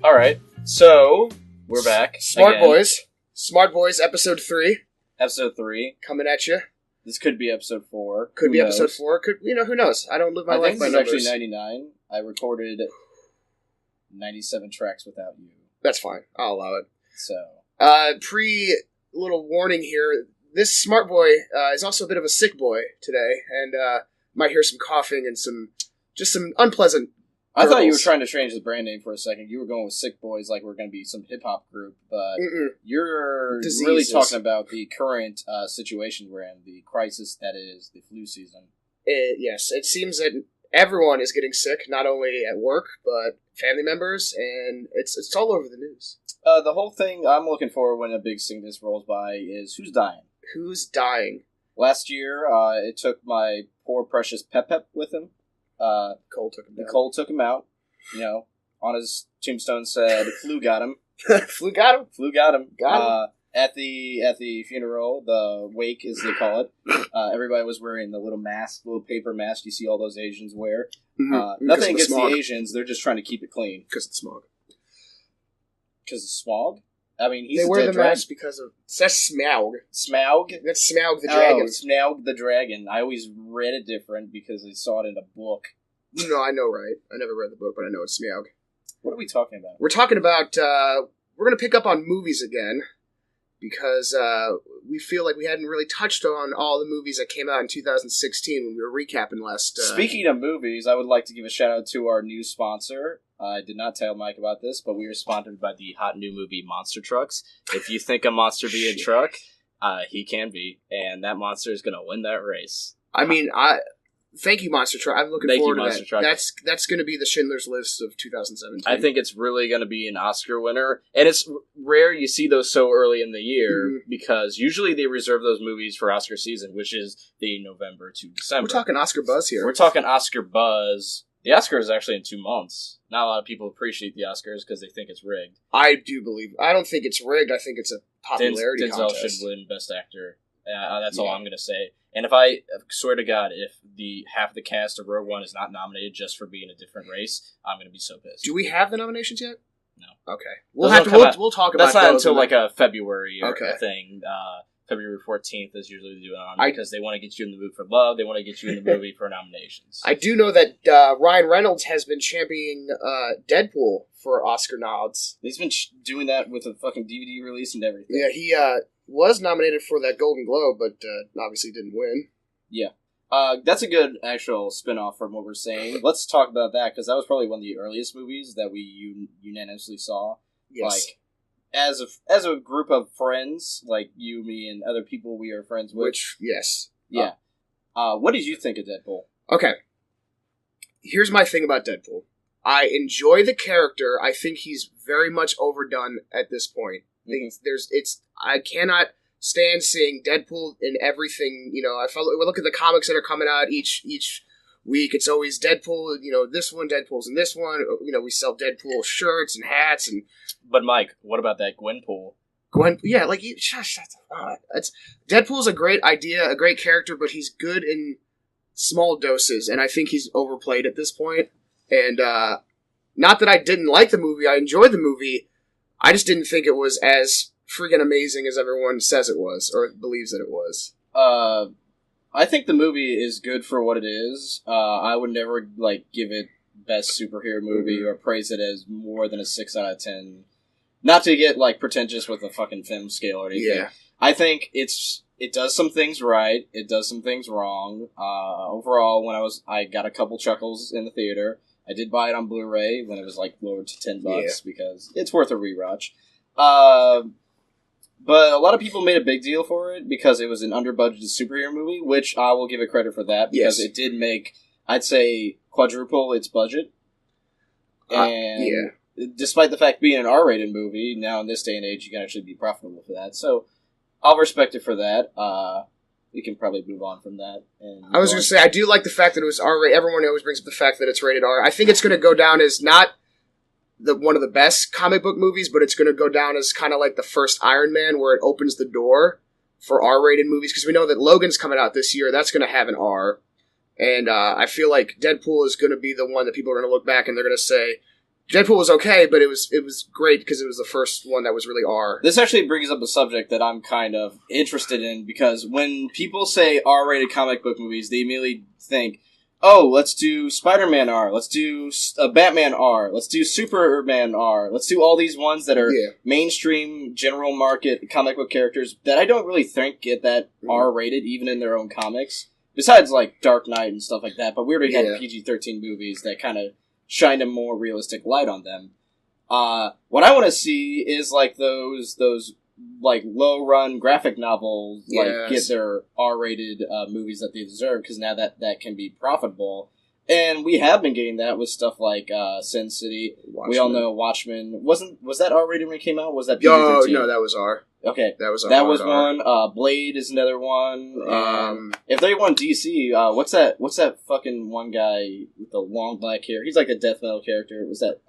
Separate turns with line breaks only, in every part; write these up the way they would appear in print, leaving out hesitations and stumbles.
All right, so we're back.
Smart
again.
Boyz. Smart Boyz, episode 3.
Episode 3.
Coming at you.
This could be episode 4.
Could
Who
be
knows?
episode 4. Could who knows? I don't live my
I
life
think
by
this is
numbers.
actually 99. I recorded 97 tracks without you.
That's fine. I'll allow it.
So.
Little warning here. This smart boy is also a bit of a sick boy today, and might hear some coughing and some unpleasant.
I thought you were
gurgles.
trying to change the brand name for a second. You were going with Sick Boys like we're going to be some hip-hop group, but you're really
Diseases.
talking about the current situation we're in, the crisis that is the flu season.
Yes, it seems that everyone is getting sick, not only at work, but family members, and it's all over the news.
The whole thing I'm looking for when a big sickness rolls by is who's dying.
Who's dying?
Last year, it took my poor precious Pep with him.
Cole took him down.
Cole took him out. You know, on his tombstone said, "Flu got him."
Flu got him.
Flu got him.
Got him.
At the funeral, the wake as they call it, everybody was wearing the little mask, little paper mask you see all those Asians wear. Nothing against the Asians; they're just trying to keep it clean
because of the smog.
Because of smog. I mean, he's
they
a
wear
dead
the
dragon.
mask because of that's Smaug.
Smaug.
That's Smaug the dragon.
Oh, Smaug the dragon. I always read it different because I saw it in a book.
No, I know, right? I never read the book, but I know it's Smaug.
What are we talking about?
We're talking about, we're going to pick up on movies again, because we feel like we hadn't really touched on all the movies that came out in 2016 when we were recapping last...
Speaking of movies, I would like to give a shout out to our new sponsor. I did not tell Mike about this, but we are sponsored by the hot new movie Monster Trucks. If you think a monster be a truck, he can be, and that monster is going to win that race.
I mean, thank you, Monster Truck. I'm looking forward to
Monster
that.
Truck.
That's going to be the Schindler's List of 2017.
I think it's really going to be an Oscar winner, and it's rare you see those so early in the year because usually they reserve those movies for Oscar season, which is the November to December.
We're talking Oscar buzz here.
We're talking Oscar buzz. The Oscar is actually in 2 months. Not a lot of people appreciate the Oscars because they think it's rigged.
I don't think it's rigged. I think it's a popularity
Denzel
contest.
should win Best Actor. That's all I'm going to say. And if I swear to God, if half the cast of Rogue One is not nominated just for being a different race, I'm going to be so pissed.
Do we have the nominations yet?
No.
Okay. We'll talk about
That's not
those
until like a February
Okay.
thing. February 14th is usually the doing on because they want to get you in the mood for love. They want to get you in the movie for nominations.
I do know that Ryan Reynolds has been championing Deadpool for Oscar nods.
He's been doing that with a fucking DVD release and everything.
Yeah, he was nominated for that Golden Globe, but obviously didn't win.
Yeah. That's a good actual spin-off from what we're saying. Let's talk about that, because that was probably one of the earliest movies that we unanimously saw.
Yes.
Like, as a group of friends, like you, me, and other people we are friends with.
Which, yes.
Yeah. What did you think of Deadpool?
Okay. Here's my thing about Deadpool. I enjoy the character. I think he's very much overdone at this point. I cannot stand seeing Deadpool in everything. You know, we look at the comics that are coming out each week. It's always Deadpool. You know, this one, Deadpool's in this one. You know, we sell Deadpool shirts and hats and.
But Mike, what about that Gwenpool?
Yeah, like Deadpool's a great idea, a great character, but he's good in small doses, and I think he's overplayed at this point. And not that I didn't like the movie, I enjoyed the movie. I just didn't think it was as freaking amazing as everyone says it was, or believes that it was.
I think the movie is good for what it is. I would never give it best superhero movie or praise it as more than a 6 out of 10. Not to get pretentious with a fucking film scale or anything.
Yeah.
I think it does some things right. It does some things wrong. Overall, I got a couple chuckles in the theater. I did buy it on Blu-ray when it was lowered to $10 because it's worth a rewatch. But a lot of people made a big deal for it because it was an under-budgeted superhero movie, which I will give it credit for that because it did make, I'd say, quadruple its budget. And despite the fact being an R-rated movie, now in this day and age, you can actually be profitable for that. So I'll respect it for that. We can probably move on from that.
I was going to say, I do like the fact that it was R-rated. Everyone always brings up the fact that it's rated R. I think it's going to go down as not one of the best comic book movies, but it's going to go down as kind of like the first Iron Man, where it opens the door for R-rated movies, because we know that Logan's coming out this year. That's going to have an R. And I feel like Deadpool is going to be the one that people are going to look back and they're going to say, Deadpool was okay, but it was great because it was the first one that was really R.
This actually brings up a subject that I'm kind of interested in, because when people say R-rated comic book movies, they immediately think, oh, let's do Spider-Man R, let's do Batman R, let's do Superman R, let's do all these ones that are mainstream, general market comic book characters that I don't really think get that R-rated, even in their own comics. Besides, like, Dark Knight and stuff like that, but we already had PG-13 movies that kind of shine a more realistic light on them. What I want to see is, like, those like, low-run graphic novels, like, get their R-rated movies that they deserve, because now that can be profitable. And we have been getting that with stuff like Sin City. Watchmen. We all know Watchmen. Was that R-rated when it came out? Was that PG-13?
Oh, no, that was R.
Okay.
That was
one. Blade is another one. If they want DC, what's that fucking one guy with the long black hair? He's like a death metal character. Was that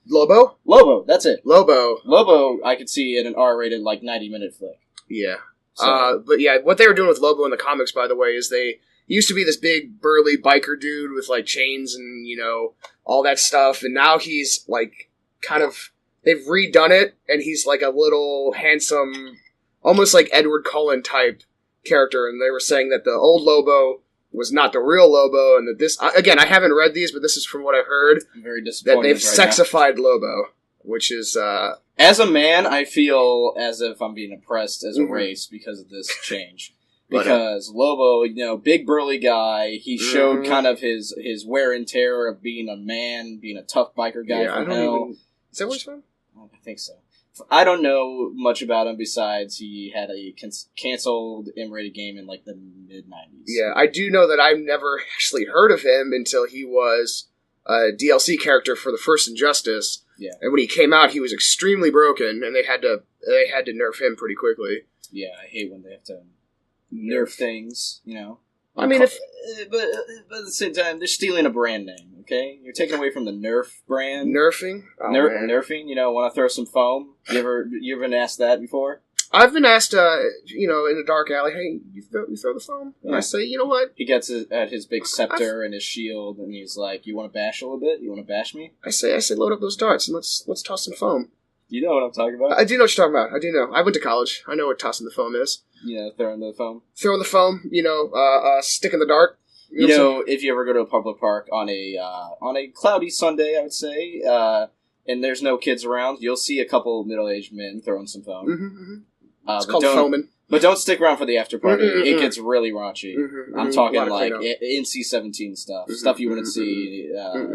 Lobo?
Lobo, that's it.
Lobo,
I could see in an R-rated, like, 90-minute flick.
Yeah. So. But yeah, what they were doing with Lobo in the comics, by the way, is he used to be this big, burly biker dude with, like, chains and, you know, all that stuff, and now he's, like, kind of... They've redone it, and he's like a little handsome, almost like Edward Cullen type character, and they were saying that the old Lobo was not the real Lobo, and that this... Again, I haven't read these, but this is from what I've heard.
I'm very disappointed.
That they've sexified Lobo, which is...
As a man, I feel as if I'm being oppressed as a race because of this change. Because Lobo, you know, big burly guy, he showed kind of his wear and tear of being a man, being a tough biker guy from hell.
Is that where he's from?
I think so. I don't know much about him besides he had a canceled M-rated game in, like, the mid-90s.
Yeah, I do know that I've never actually heard of him until he was a DLC character for the first Injustice.
Yeah.
And when he came out, he was extremely broken, and they had to nerf him pretty quickly.
Yeah, I hate when they have to nerf things, you know.
I mean,
but at the same time, they're stealing a brand name, okay? You're taking away from the Nerf brand.
Nerfing? Oh,
nerfing, you know, want to throw some foam? You ever been asked that before?
I've been asked, you know, in a dark alley, hey, you throw the foam? And I say, you know what?
He gets at his big scepter and his shield, and he's like, you want to bash a little bit? You want to bash me?
I say, load up those darts, and let's toss some foam.
You know what I'm talking about?
I do know what you're talking about. I do know. I went to college. I know what tossing the foam is.
Yeah, throwing the foam.
Throwing the foam, you know, sticking the dart.
You know, if you ever go to a public park on a cloudy Sunday, I would say, and there's no kids around, you'll see a couple middle-aged men throwing some foam.
It's called foaming.
But don't stick around for the after party. It gets really raunchy. I'm talking like NC-17 stuff. Stuff you wouldn't see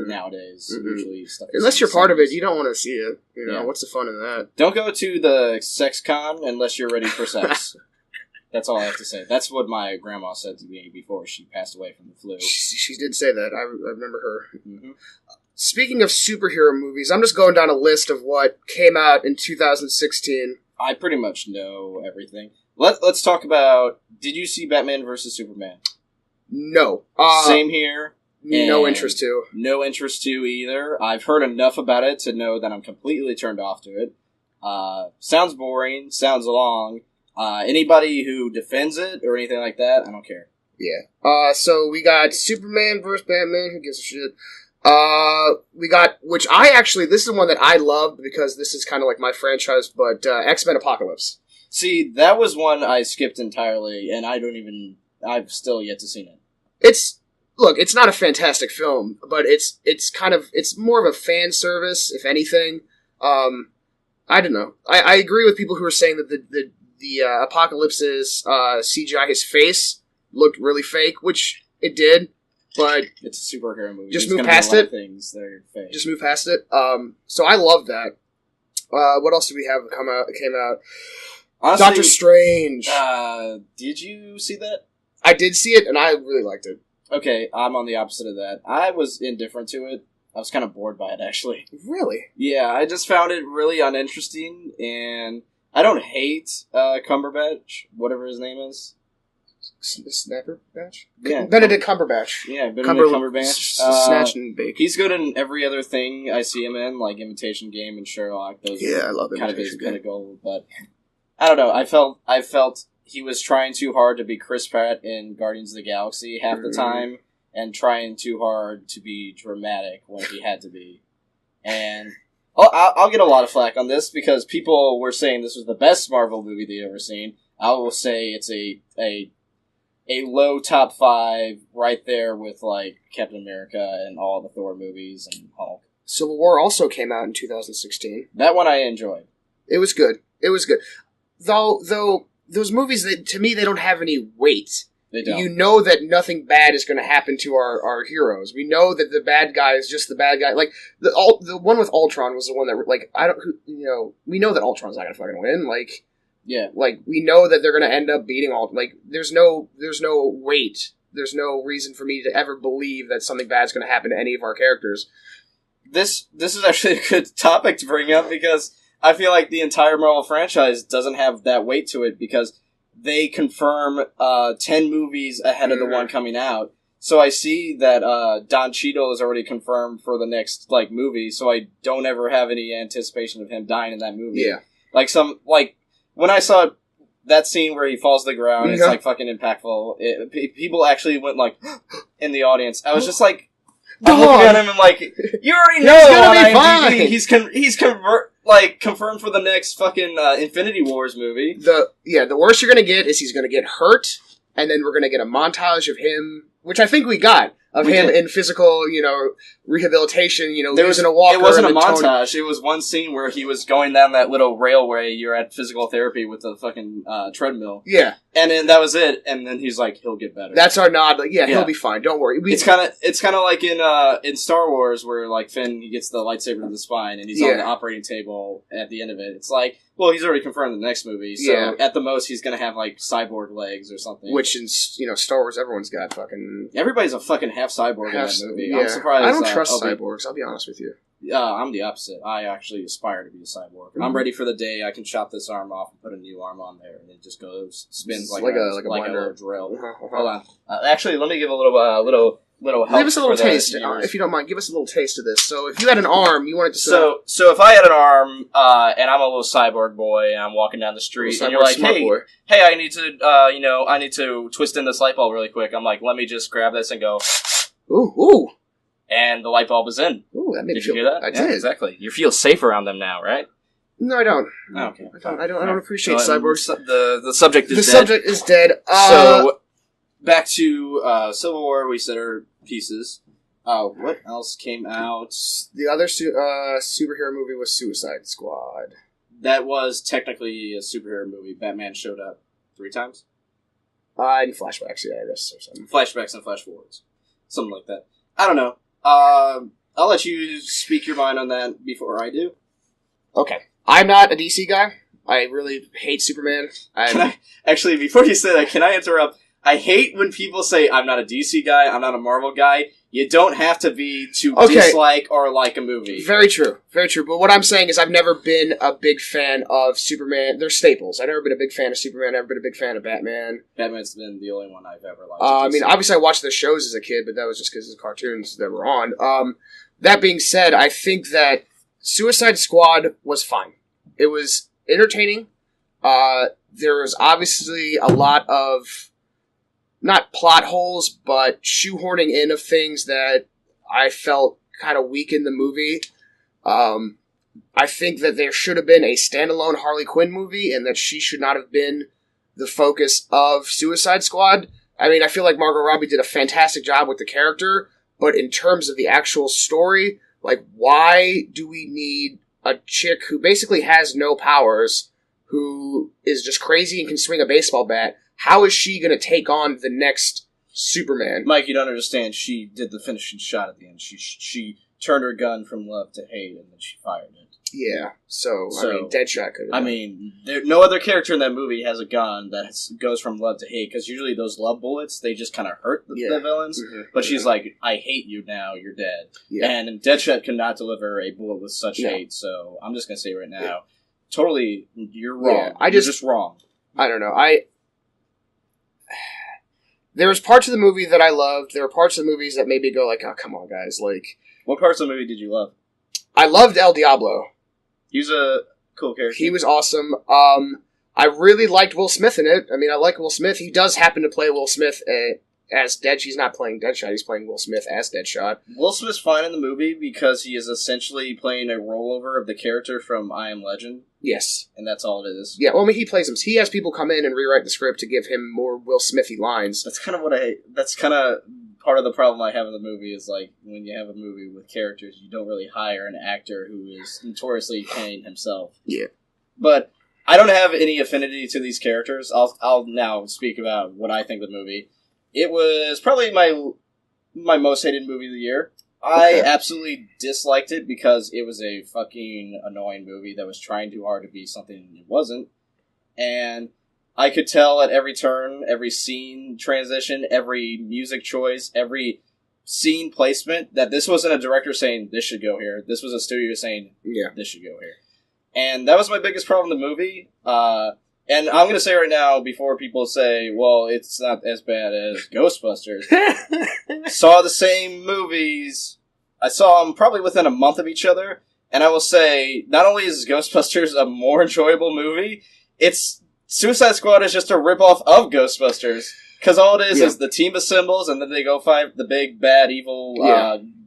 nowadays. Usually stuff.
Unless you're part of it, you don't want to see it. You know, what's the fun in that?
Don't go to the sex con unless you're ready for sex. That's all I have to say. That's what my grandma said to me before she passed away from the flu.
She did say that. I remember her. Speaking of superhero movies, I'm just going down a list of what came out in 2016.
I pretty much know everything. Let's talk about... Did you see Batman vs. Superman?
No.
Same here.
No interest to.
No interest to either. I've heard enough about it to know that I'm completely turned off to it. Sounds boring. Sounds long. Anybody who defends it or anything like that, I don't care.
Yeah. So we got Superman vs. Batman. Who gives a shit? We got, which this is the one that I loved because this is kind of like my franchise, but X-Men Apocalypse.
See, that was one I skipped entirely, and I've still yet to see it.
It's not a fantastic film, but it's more of a fan service, if anything. I don't know. I agree with people who are saying that the Apocalypse's CGI, his face, looked really fake, which it did. But
it's a superhero movie.
Just move past it.
Things that are fake.
Just move past it. So I love that. What else did we have came out? Honestly, Doctor Strange.
Did you see that?
I did see it, and I really liked it.
Okay, I'm on the opposite of that. I was indifferent to it. I was kind of bored by it, actually.
Really?
Yeah, I just found it really uninteresting, and I don't hate Cumberbatch, whatever his name is.
Snapper Batch?
Yeah.
Benedict Cumberbatch.
Yeah, Benedict Cumberbatch.
Snatch and bake.
He's good in every other thing I see him in, like Imitation Game and Sherlock. Those
I love
kind of his pinnacle, but I don't know. I felt he was trying too hard to be Chris Pratt in Guardians of the Galaxy half the time, and trying too hard to be dramatic when he had to be. And I'll get a lot of flack on this because people were saying this was the best Marvel movie they've ever seen. I will say it's a low top 5, right there with like Captain America and all the Thor movies and Hulk.
Civil War also came out in 2016.
That one I enjoyed.
It was good. Though those movies, to me, they don't have any weight.
They don't.
You know that nothing bad is going to happen to our heroes. We know that the bad guy is just the bad guy. Like the one with Ultron was the one that we know that Ultron's not going to fucking win. Like,
yeah,
like we know that they're going to end up beating all. Like, there's no weight. There's no reason for me to ever believe that something bad's going to happen to any of our characters.
This is actually a good topic to bring up because I feel like the entire Marvel franchise doesn't have that weight to it because they confirm 10 movies ahead of the one coming out. So I see that Don Cheadle is already confirmed for the next like movie, so I don't ever have any anticipation of him dying in that movie.
Yeah.
Like when I saw that scene where he falls to the ground, it's like fucking impactful. People actually went like in the audience. I was just like, I'm looking at him and like, you already know on IMDb he's confirmed for the next fucking Infinity Wars movie.
The worst you're gonna get is he's gonna get hurt, and then we're gonna get a montage of him, which I think we got. In physical, rehabilitation, losing a walker.
It wasn't a montage. It was one scene where he was going down that little railway. You're at physical therapy with the fucking treadmill.
Yeah.
And then that was it. And then he's like, he'll get better.
That's our nod. Like, he'll be fine. Don't worry.
It's kind of like in Star Wars where like Finn, he gets the lightsaber to the spine and he's on the operating table at the end of it. It's like, well, he's already confirmed in the next movie. So at the most, he's going to have like cyborg legs or something.
Which in, Star Wars, everyone's got fucking...
Everybody's a fucking half cyborg in that movie. Yeah. I'm surprised.
I don't trust cyborgs, I'll be honest with you.
I'm the opposite. I actually aspire to be a cyborg. I'm ready for the day I can chop this arm off and put a new arm on there, and it just spins like a drill. Hold on. Actually, let me give a little help.
Give us a little taste, if you don't mind. Give us a little taste of this. So, if you had an arm, you wanted to...
So if I had an arm, and I'm a little cyborg boy, and I'm walking down the street, and you're like, hey, I need to twist in this light bulb really quick. I'm like, let me just grab this and go...
Ooh.
And the light bulb is in.
Ooh, that made
me feel... Did you hear that?
I did.
Exactly. You feel safe around them now, right?
No, I don't.
Oh, okay.
I don't appreciate cyborgs.
The subject is dead.
The subject is dead.
So, back to Civil War, we said our pieces. What else came out?
The other superhero movie was Suicide Squad.
That was technically a superhero movie. Batman showed up 3 times?
In flashbacks, I guess, or something.
Flashbacks and flash forwards. Something like that. I don't know. I'll let you speak your mind on that before I do.
Okay. I'm not a DC guy. I really hate Superman.
Actually, before you say that, can I interrupt? I hate when people say, I'm not a DC guy, I'm not a Marvel guy. You don't have to be to dislike or like a movie.
Very true. Very true. But what I'm saying is I've never been a big fan of Superman. They're staples. I've never been a big fan of Superman. I've never been a big fan of Batman.
Batman's been the only one I've ever liked.
I mean, obviously I watched the shows as a kid, but that was just because of the cartoons that were on. That being said, I think that Suicide Squad was fine. It was entertaining. There was obviously a lot of... not plot holes, but shoehorning in of things that I felt kind of weak in the movie. I think that there should have been a standalone Harley Quinn movie, and that she should not have been the focus of Suicide Squad. I mean, I feel like Margot Robbie did a fantastic job with the character, but in terms of the actual story, like, why do we need a chick who basically has no powers, who is just crazy and can swing a baseball bat? How is she going to take on the next Superman?
Mike, you don't understand. She did the finishing shot at the end. She turned her gun from love to hate, and then she fired it.
Yeah, so I mean, Deadshot could have...
I mean, no other character in that movie has a gun that goes from love to hate, because usually those love bullets, they just kind of hurt the villains. Mm-hmm. But she's like, I hate you now, you're dead. Yeah. And Deadshot could not deliver a bullet with such hate, so I'm just going to say right now, totally, you're wrong. Yeah, you're just wrong.
I don't know. There was parts of the movie that I loved. There were parts of the movies that made me go like, oh, come on, guys. Like,
what parts of the movie did you love?
I loved El Diablo.
He was a cool character.
He was awesome. I really liked Will Smith in it. I mean, I like Will Smith. He does happen to play Will Smith as Dead. He's not playing Deadshot. He's playing Will Smith as Deadshot.
Will Smith's fine in the movie because he is essentially playing a rollover of the character from I Am Legend.
Yes,
and that's all it is.
Yeah, well, I mean, he plays him. He has people come in and rewrite the script to give him more Will Smithy lines.
That's kind of what I. That's kind of part of the problem I have in the movie is like when you have a movie with characters, you don't really hire an actor who is notoriously playing himself.
Yeah,
but I don't have any affinity to these characters. I'll now speak about what I think of the movie. It was probably my most hated movie of the year. I absolutely disliked it because it was a fucking annoying movie that was trying too hard to be something it wasn't. And I could tell at every turn, every scene transition, every music choice, every scene placement that this wasn't a director saying, this should go here. This was a studio saying, this should go here. And that was my biggest problem in the movie. And I'm going to say right now, before people say, well, it's not as bad as Ghostbusters. Saw the same movies. I saw them probably within a month of each other. And I will say, not only is Ghostbusters a more enjoyable movie, Suicide Squad is just a ripoff of Ghostbusters. Because all it is the team assembles, and then they go fight the big, bad, evil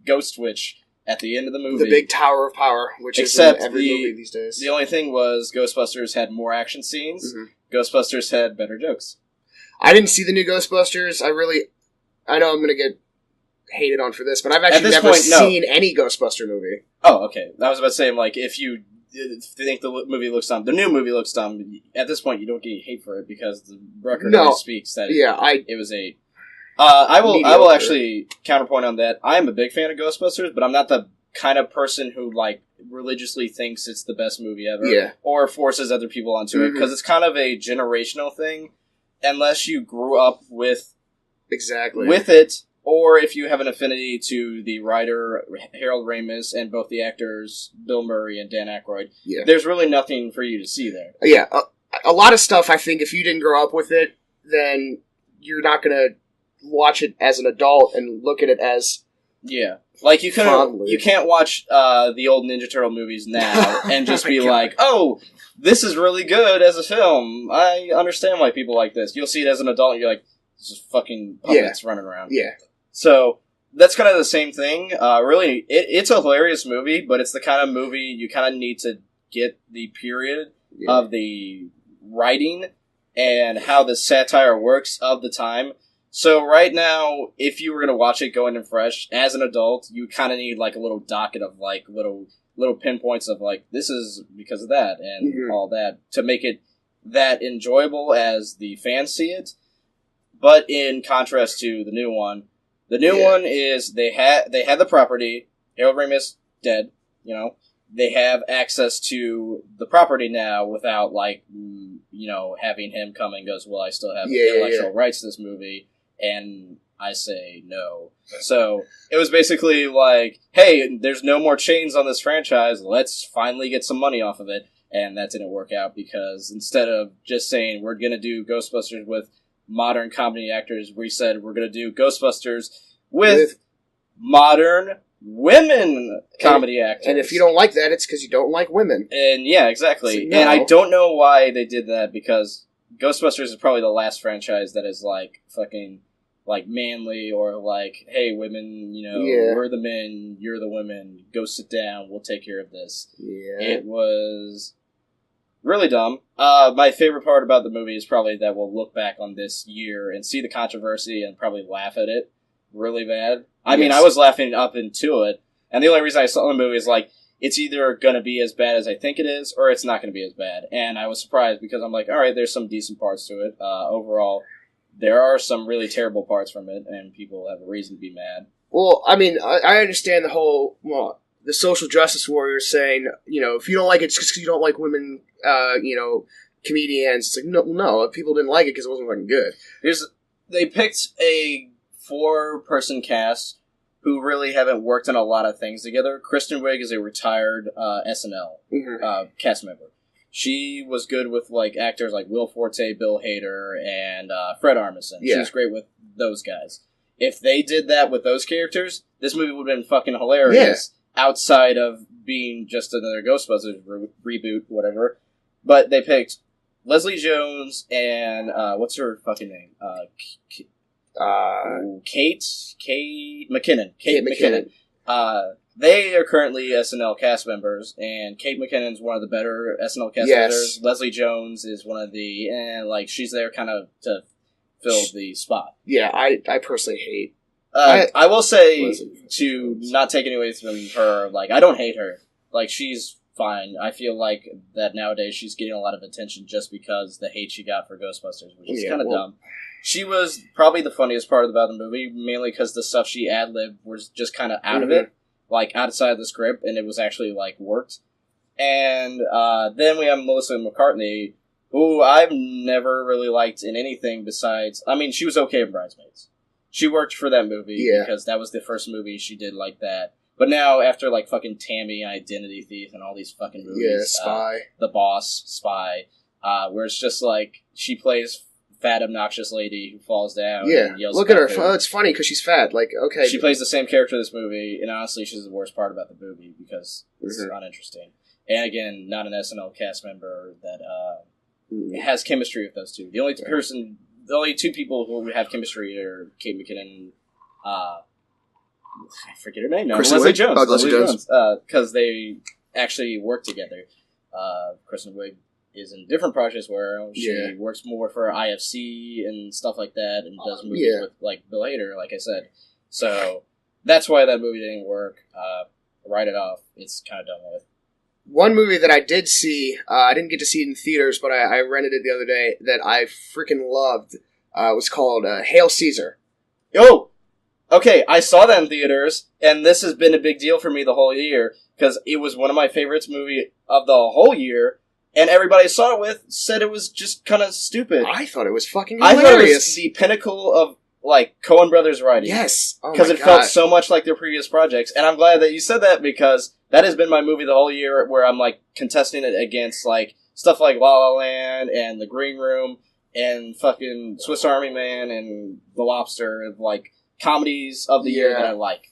ghost witch at the end of the movie.
The big Tower of Power, which is in every movie these days.
The only thing was Ghostbusters had more action scenes. Mm-hmm. Ghostbusters had better jokes.
I didn't see the new Ghostbusters. I know I'm going to get hated on for this, but I've actually never seen any Ghostbuster movie.
Oh, okay. I was about to say, like, if you think the movie looks dumb, the new movie looks dumb, at this point you don't get hate for it because the record already speaks that it was a... I will actually counterpoint on that. I am a big fan of Ghostbusters, but I'm not the kind of person who like religiously thinks it's the best movie ever, or forces other people onto it because it's kind of a generational thing. Unless you grew up with it, or if you have an affinity to the writer Harold Ramis and both the actors Bill Murray and Dan Aykroyd, there's really nothing for you to see there.
Yeah, a lot of stuff. I think if you didn't grow up with it, then you're not going to watch it as an adult and look at it as
like you can't watch the old Ninja Turtle movies now and just be like, oh, this is really good as a film. I understand why people like this. You'll see it as an adult and you're like, this is fucking puppets running around. So that's kind of the same thing. Really, it's a hilarious movie, but it's the kind of movie you kind of need to get the period of the writing and how the satire works of the time. So right now, if you were going to watch it going in fresh, as an adult, you kind of need like a little docket of like little pinpoints of like, this is because of that and all that to make it that enjoyable as the fans see it. But in contrast to the new one is they had the property, Harold Ramis dead, they have access to the property now without like, having him come and goes, well, I still have intellectual rights to this movie. And I say no. So it was basically like, hey, there's no more chains on this franchise. Let's finally get some money off of it. And that didn't work out because instead of just saying we're going to do Ghostbusters with modern comedy actors, we said we're going to do Ghostbusters with modern women comedy actors.
And if you don't like that, it's because you don't like women.
And yeah, exactly. So, no. And I don't know why they did that because Ghostbusters is probably the last franchise that is like fucking like manly or like, hey, women, we're the men, you're the women, go sit down, we'll take care of this. Yeah. It was really dumb. My favorite part about the movie is probably that we'll look back on this year and see the controversy and probably laugh at it really bad. I mean, I was laughing up into it, and the only reason I saw the movie is like, it's either going to be as bad as I think it is, or it's not going to be as bad. And I was surprised because I'm like, all right, there's some decent parts to it. Overall, there are some really terrible parts from it, and people have a reason to be mad.
Well, I mean, I understand the social justice warriors saying, if you don't like it, it's just because you don't like women, comedians. It's like, no, people didn't like it because it wasn't fucking good.
They picked a 4-person cast who really haven't worked on a lot of things together. Kristen Wiig is a retired SNL cast member. She was good with like actors like Will Forte, Bill Hader, and Fred Armisen. Yeah. She was great with those guys. If they did that with those characters, this movie would have been fucking hilarious outside of being just another Ghostbusters reboot, whatever. But they picked Leslie Jones and what's her fucking name? Kate McKinnon. Kate McKinnon. They are currently SNL cast members, and Kate McKinnon's one of the better SNL cast members. Leslie Jones is one of the, she's there kind of to fill the spot.
Yeah, I personally hate.
I will say, to not take any away from her, I don't hate her. She's fine. I feel like that nowadays she's getting a lot of attention just because the hate she got for Ghostbusters, which is kind of dumb. She was probably the funniest part about the movie, mainly because the stuff she ad-libbed was just kind of out of it. Outside of the script, and it was actually, worked. And then we have Melissa McCarthy, who I've never really liked in anything besides... I mean, she was okay in Bridesmaids. She worked for that movie because that was the first movie she did like that. But now, after, fucking Tammy, Identity Thief, and all these fucking movies...
Yeah, Spy.
The Boss, Spy, where it's just, she plays... fat, obnoxious lady who falls down and yells.
Look at her. Oh, it's funny because she's fat. Okay.
She plays the same character in this movie, and honestly, she's the worst part about the movie because it's uninteresting. And again, not an SNL cast member that has chemistry with those two. The only two people who have chemistry are Kate McKinnon, I forget her name now. Leslie Jones. Leslie Jones. Because they actually work together. Kristen Wiig is in different projects where she works more for IFC and stuff like that, and does movies with Bill Hader, like I said. So that's why that movie didn't work. Write it off. It's kind of done with.
One movie that I did see, I didn't get to see it in theaters, but I rented it the other day that I freaking loved. Was called Hail Caesar.
Oh! Okay, I saw that in theaters, and this has been a big deal for me the whole year, because it was one of my favorites movie of the whole year. And everybody I saw it with said it was just kind of stupid.
I thought it was fucking hilarious.
I thought it was the pinnacle of, Coen Brothers writing.
Yes.
Because it felt so much like their previous projects. And I'm glad that you said that because that has been my movie the whole year where I'm, contesting it against, stuff like La La Land and The Green Room and fucking Swiss Army Man and The Lobster, comedies of the year that I like.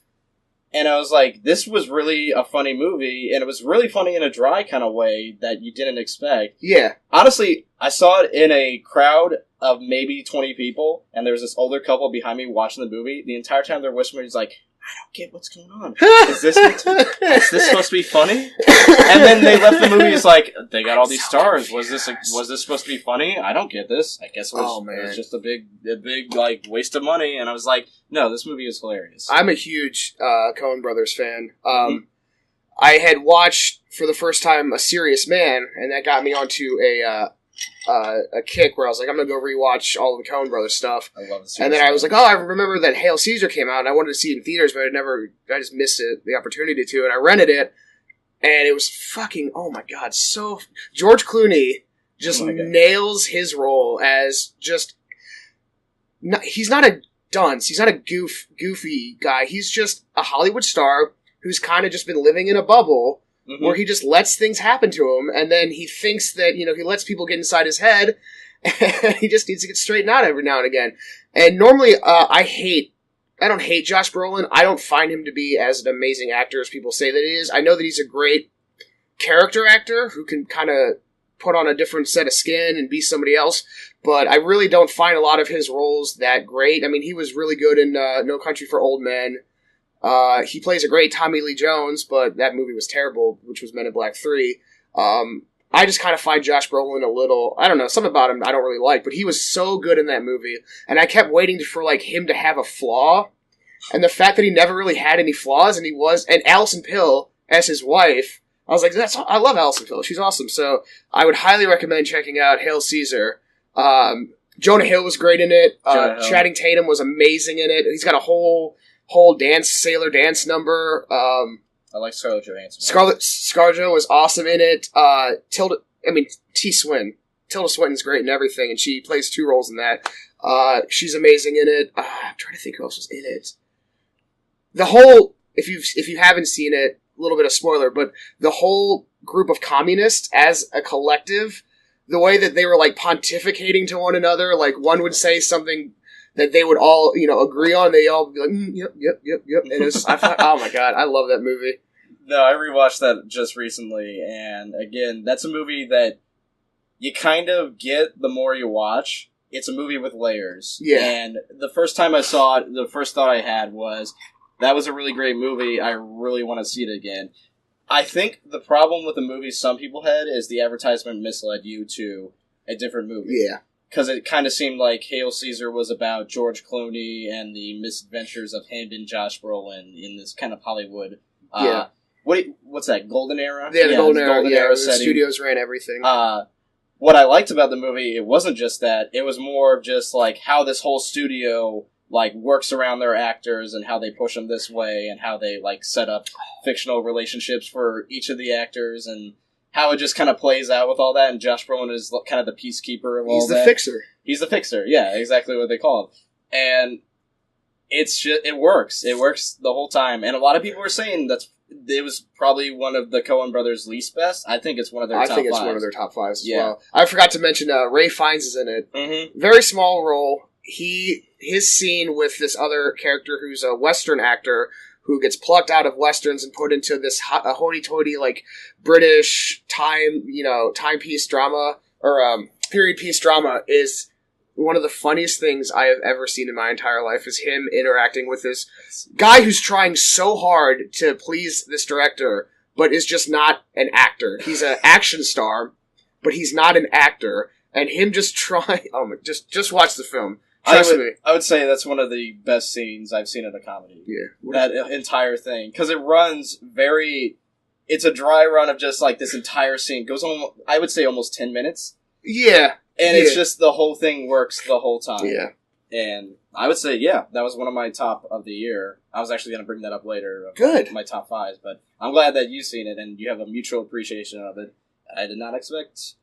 And I was like, this was really a funny movie, and it was really funny in a dry kind of way that you didn't expect.
Yeah.
Honestly, I saw it in a crowd of maybe 20 people, and there was this older couple behind me watching the movie. The entire time they're whispering, he's like, I don't get what's going on. Is this supposed to be funny? And then they left the movie, it's like, they got all these stars. Was this supposed to be funny? I don't get this. I guess it was just a big waste of money. And I was like, no, this movie is hilarious.
I'm a huge Coen Brothers fan. I had watched, for the first time, A Serious Man, and that got me onto a kick where I was like, I'm going to go rewatch all of the Coen Brothers stuff.
I love it.
And then I was like, I remember that Hail Caesar came out, and I wanted to see it in theaters, but I just missed the opportunity to, and I rented it, and it was fucking, oh my god, so... George Clooney just nails his role as just... he's not a dunce, he's not a goofy guy, he's just a Hollywood star who's kind of just been living in a bubble, where he just lets things happen to him, and then he thinks that, he lets people get inside his head, and he just needs to get straightened out every now and again. And normally, I don't hate Josh Brolin. I don't find him to be as an amazing actor as people say that he is. I know that he's a great character actor who can kind of put on a different set of skin and be somebody else, but I really don't find a lot of his roles that great. I mean, he was really good in No Country for Old Men. He plays a great Tommy Lee Jones, but that movie was terrible, which was Men in Black 3. I just kind of find Josh Brolin a little, I don't know, something about him I don't really like, but he was so good in that movie, and I kept waiting for him to have a flaw, and the fact that he never really had any flaws, and Alison Pill as his wife, I was like, I love Alison Pill, she's awesome, so I would highly recommend checking out Hail Caesar. Jonah Hill was great in it, Channing Tatum was amazing in it, he's got a whole sailor dance number.
I like Scarlett Johansson.
ScarJo was awesome in it. Tilda Swinton's great in everything, and she plays 2 roles in that. She's amazing in it. I'm trying to think who else was in it. The whole, if you haven't seen it, a little bit of spoiler, but the whole group of communists as a collective, the way that they were pontificating to one another, one would say something that they would all, agree on. They all be like, yep. And I thought, oh my god, I love that movie.
No, I rewatched that just recently, and again, that's a movie that you kind of get the more you watch, it's a movie with layers.
Yeah.
And the first time I saw it, the first thought I had was, that was a really great movie. I really want to see it again. I think the problem with the movie some people had is the advertisement misled you to a different movie.
Yeah.
Because it kind of seemed like Hail Caesar was about George Clooney and the misadventures of him and Josh Brolin in this kind of Hollywood. What's that? Golden Era?
Yeah, the Golden Era. The
setting.
Studios ran everything.
What I liked about the movie, it wasn't just that. It was more of just like how this whole studio like works around their actors and how they push them this way and how they like set up fictional relationships for each of the actors and how it just kind of plays out with all that. And Josh Brolin is kind of the peacekeeper of all that.
He's the fixer.
He's the fixer. Yeah, exactly what they call him. And it's just, it works. It works the whole time. And a lot of people were saying it was probably one of the Coen brothers' least best. I think it's one of their top fives. I think it's one
of their top fives as well. I forgot to mention Ray Fiennes is in it.
Mm-hmm.
Very small role. His scene with this other character who's a Western actor who gets plucked out of Westerns and put into this hoity-toity, like, British timepiece drama, or period piece drama, is one of the funniest things I have ever seen in my entire life, is him interacting with this guy who's trying so hard to please this director, but is just not an actor. He's an action star, but he's not an actor, and him just trying... just watch the film. Trust me.
I would say that's one of the best scenes I've seen in a comedy.
Yeah.
That entire thing. Because it runs very... It's a dry run of just, like, this entire scene. Goes on, I would say, almost 10 minutes.
Yeah.
And it's just the whole thing works the whole time.
Yeah.
And I would say, that was one of my top of the year. I was actually going to bring that up later.
Good.
My top fives. But I'm glad that you've seen it and you have a mutual appreciation of it. I did not expect...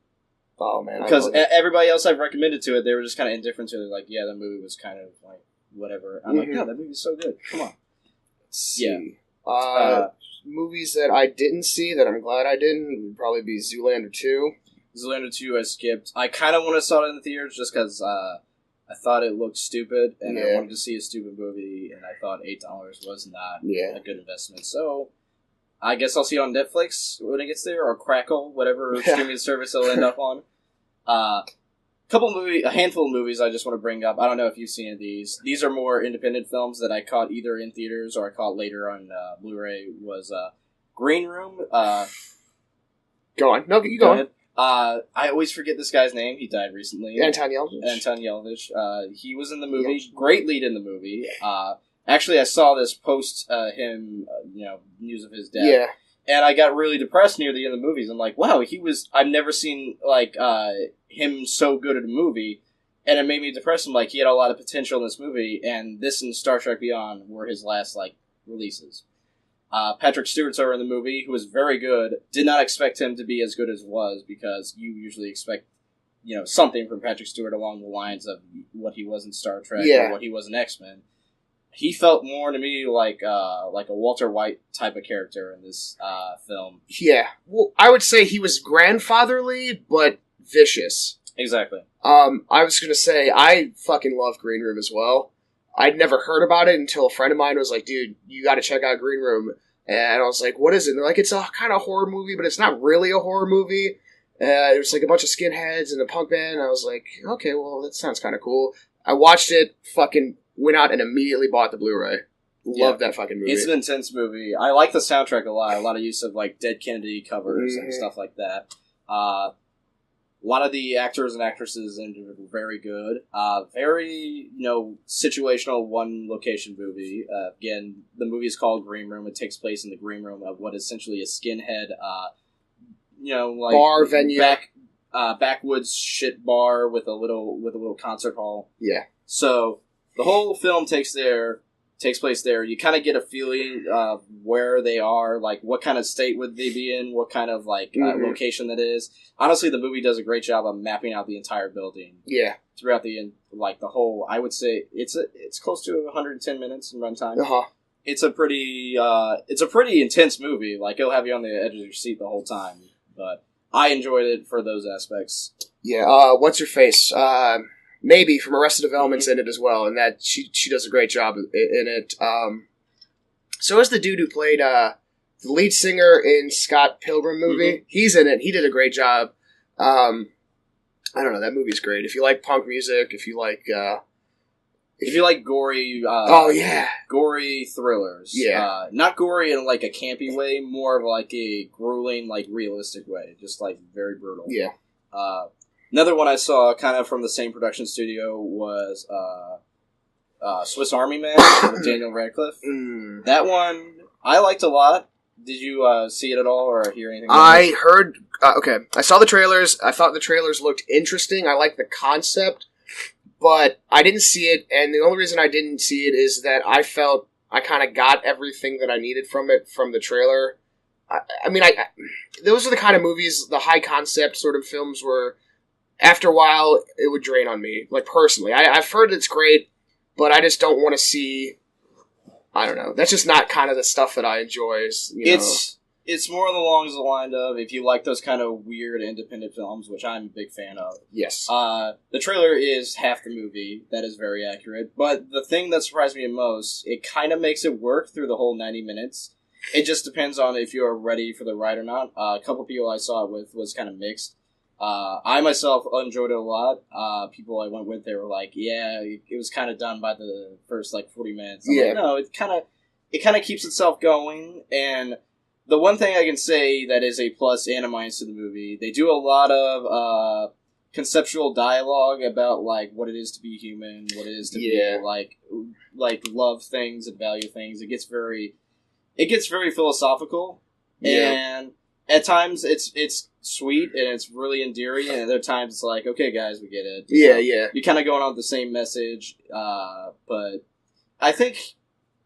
Oh, man.
Because everybody else I've recommended to it, they were just kind of indifferent to it. Like, yeah, that movie was kind of like, whatever. I'm like, no, that movie's so good. Come on.
Movies that I didn't see that I'm glad I didn't would probably be Zoolander 2.
Zoolander 2 I skipped. I kind of want to saw it in the theaters just because I thought it looked stupid, and I wanted to see a stupid movie, and I thought $8 was not a good investment. So... I guess I'll see it on Netflix when it gets there, or Crackle, whatever streaming service it'll end up on. A handful of movies I just want to bring up. I don't know if you've seen these. These are more independent films that I caught either in theaters or I caught later on Blu-ray. Was Green Room.
Go on. No, you go on.
I always forget this guy's name. He died recently.
Anton Yelchin.
He was in the movie. Great lead in the movie. Actually, I saw this post news of his death.
Yeah.
And I got really depressed near the end of the movies. I'm like, wow, I've never seen, him so good at a movie. And it made me depressed. I'm like, he had a lot of potential in this movie. And this and Star Trek Beyond were his last, releases. Patrick Stewart's over in the movie, who was very good. Did not expect him to be as good as was, because you usually expect, something from Patrick Stewart along the lines of what he was in Star Trek or what he was in X-Men. He felt more to me like a Walter White type of character in this film.
Yeah. Well, I would say he was grandfatherly, but vicious.
Exactly.
I was going to say, I fucking love Green Room as well. I'd never heard about it until a friend of mine was like, dude, you got to check out Green Room. And I was like, what is it? And they're like, it's a kind of horror movie, but it's not really a horror movie. There's a bunch of skinheads and a punk band. And I was like, okay, well, that sounds kind of cool. I watched it, fucking went out and immediately bought the Blu-ray. Love that fucking movie.
It's an intense movie. I like the soundtrack a lot. A lot of use of Dead Kennedy covers and stuff like that. A lot of the actors and actresses in it were very good. Very, situational one location movie. Again, the movie is called Green Room. It takes place in the green room of what is essentially a skinhead,
bar venue,
backwoods shit bar with a little concert hall.
Yeah.
So the whole film takes place there. You kind of get a feeling of where they are, what kind of state would they be in, what kind of location that is. Honestly, the movie does a great job of mapping out the entire building.
Yeah.
Throughout the whole, I would say it's close to 110 minutes in runtime.
Uh-huh.
It's a pretty intense movie. It'll have you on the edge of your seat the whole time. But I enjoyed it for those aspects.
Yeah. What's her face? Maybe from Arrested Development's in it as well, and that she does a great job in it. So is the dude who played the lead singer in Scott Pilgrim movie. Mm-hmm. He's in it. He did a great job. I don't know. That movie's great. If you like punk music, if you like
gory, gory thrillers, not gory in like a campy way, more of like a grueling, like realistic way, just like very brutal.
Yeah.
Another one I saw, kind of from the same production studio, was Swiss Army Man with Daniel Radcliffe. That one I liked a lot. Did you see it at all or hear anything about it?
I heard... okay, I saw the trailers. I thought the trailers looked interesting. I liked the concept, but I didn't see it, and the only reason I didn't see it is that I felt I kind of got everything that I needed from it from the trailer. I mean, those are the kind of movies, the high-concept sort of films where, after a while, it would drain on me, like, personally. I've heard it's great, but I just don't want to see... I don't know. That's just not kind of the stuff that I enjoy.
It's more along the line of, if you like those kind of weird independent films, which I'm a big fan of.
Yes.
The trailer is half the movie. That is very accurate. But the thing that surprised me the most, it kind of makes it work through the whole 90 minutes. It just depends on if you're ready for the ride or not. A couple people I saw it with was kind of mixed. I myself enjoyed it a lot. People I went with, they were like, yeah, it was kind of done by the first, 40 minutes. I'm like, no, it kind of keeps itself going. And the one thing I can say that is a plus and a minus to the movie, they do a lot of conceptual dialogue about, what it is to be human, what it is to be, love things and value things. It gets very philosophical. Yeah. And at times it's sweet and it's really endearing, and other times it's like, okay, guys, we get it. You're kind of going on with the same message, but I think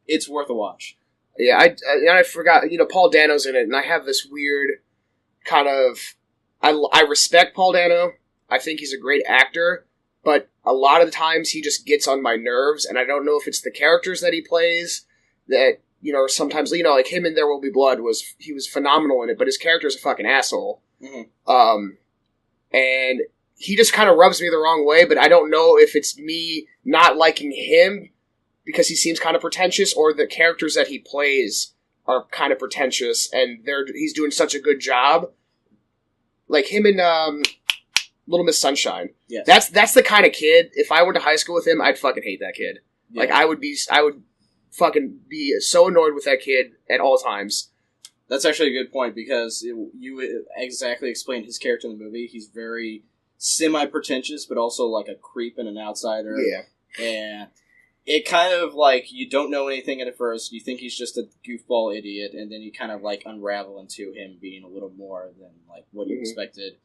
it's worth a watch.
Yeah, I forgot, Paul Dano's in it, and I have this weird kind of... I respect Paul Dano. I think he's a great actor, but a lot of the times he just gets on my nerves, and I don't know if it's the characters that he plays that... or sometimes, like him in There Will Be Blood he was phenomenal in it, but his character's a fucking asshole. Mm-hmm. And he just kind of rubs me the wrong way, but I don't know if it's me not liking him because he seems kind of pretentious, or the characters that he plays are kind of pretentious, and he's doing such a good job. Like him in Little Miss Sunshine. Yes. That's the kind of kid, if I went to high school with him, I'd fucking hate that kid. Yeah. I would fucking be so annoyed with that kid at all times.
That's actually a good point, because you exactly explained his character in the movie. He's very semi-pretentious, but also like a creep and an outsider. Yeah. And it kind of you don't know anything at first. You think he's just a goofball idiot, and then you kind of unravel into him being a little more than what you expected.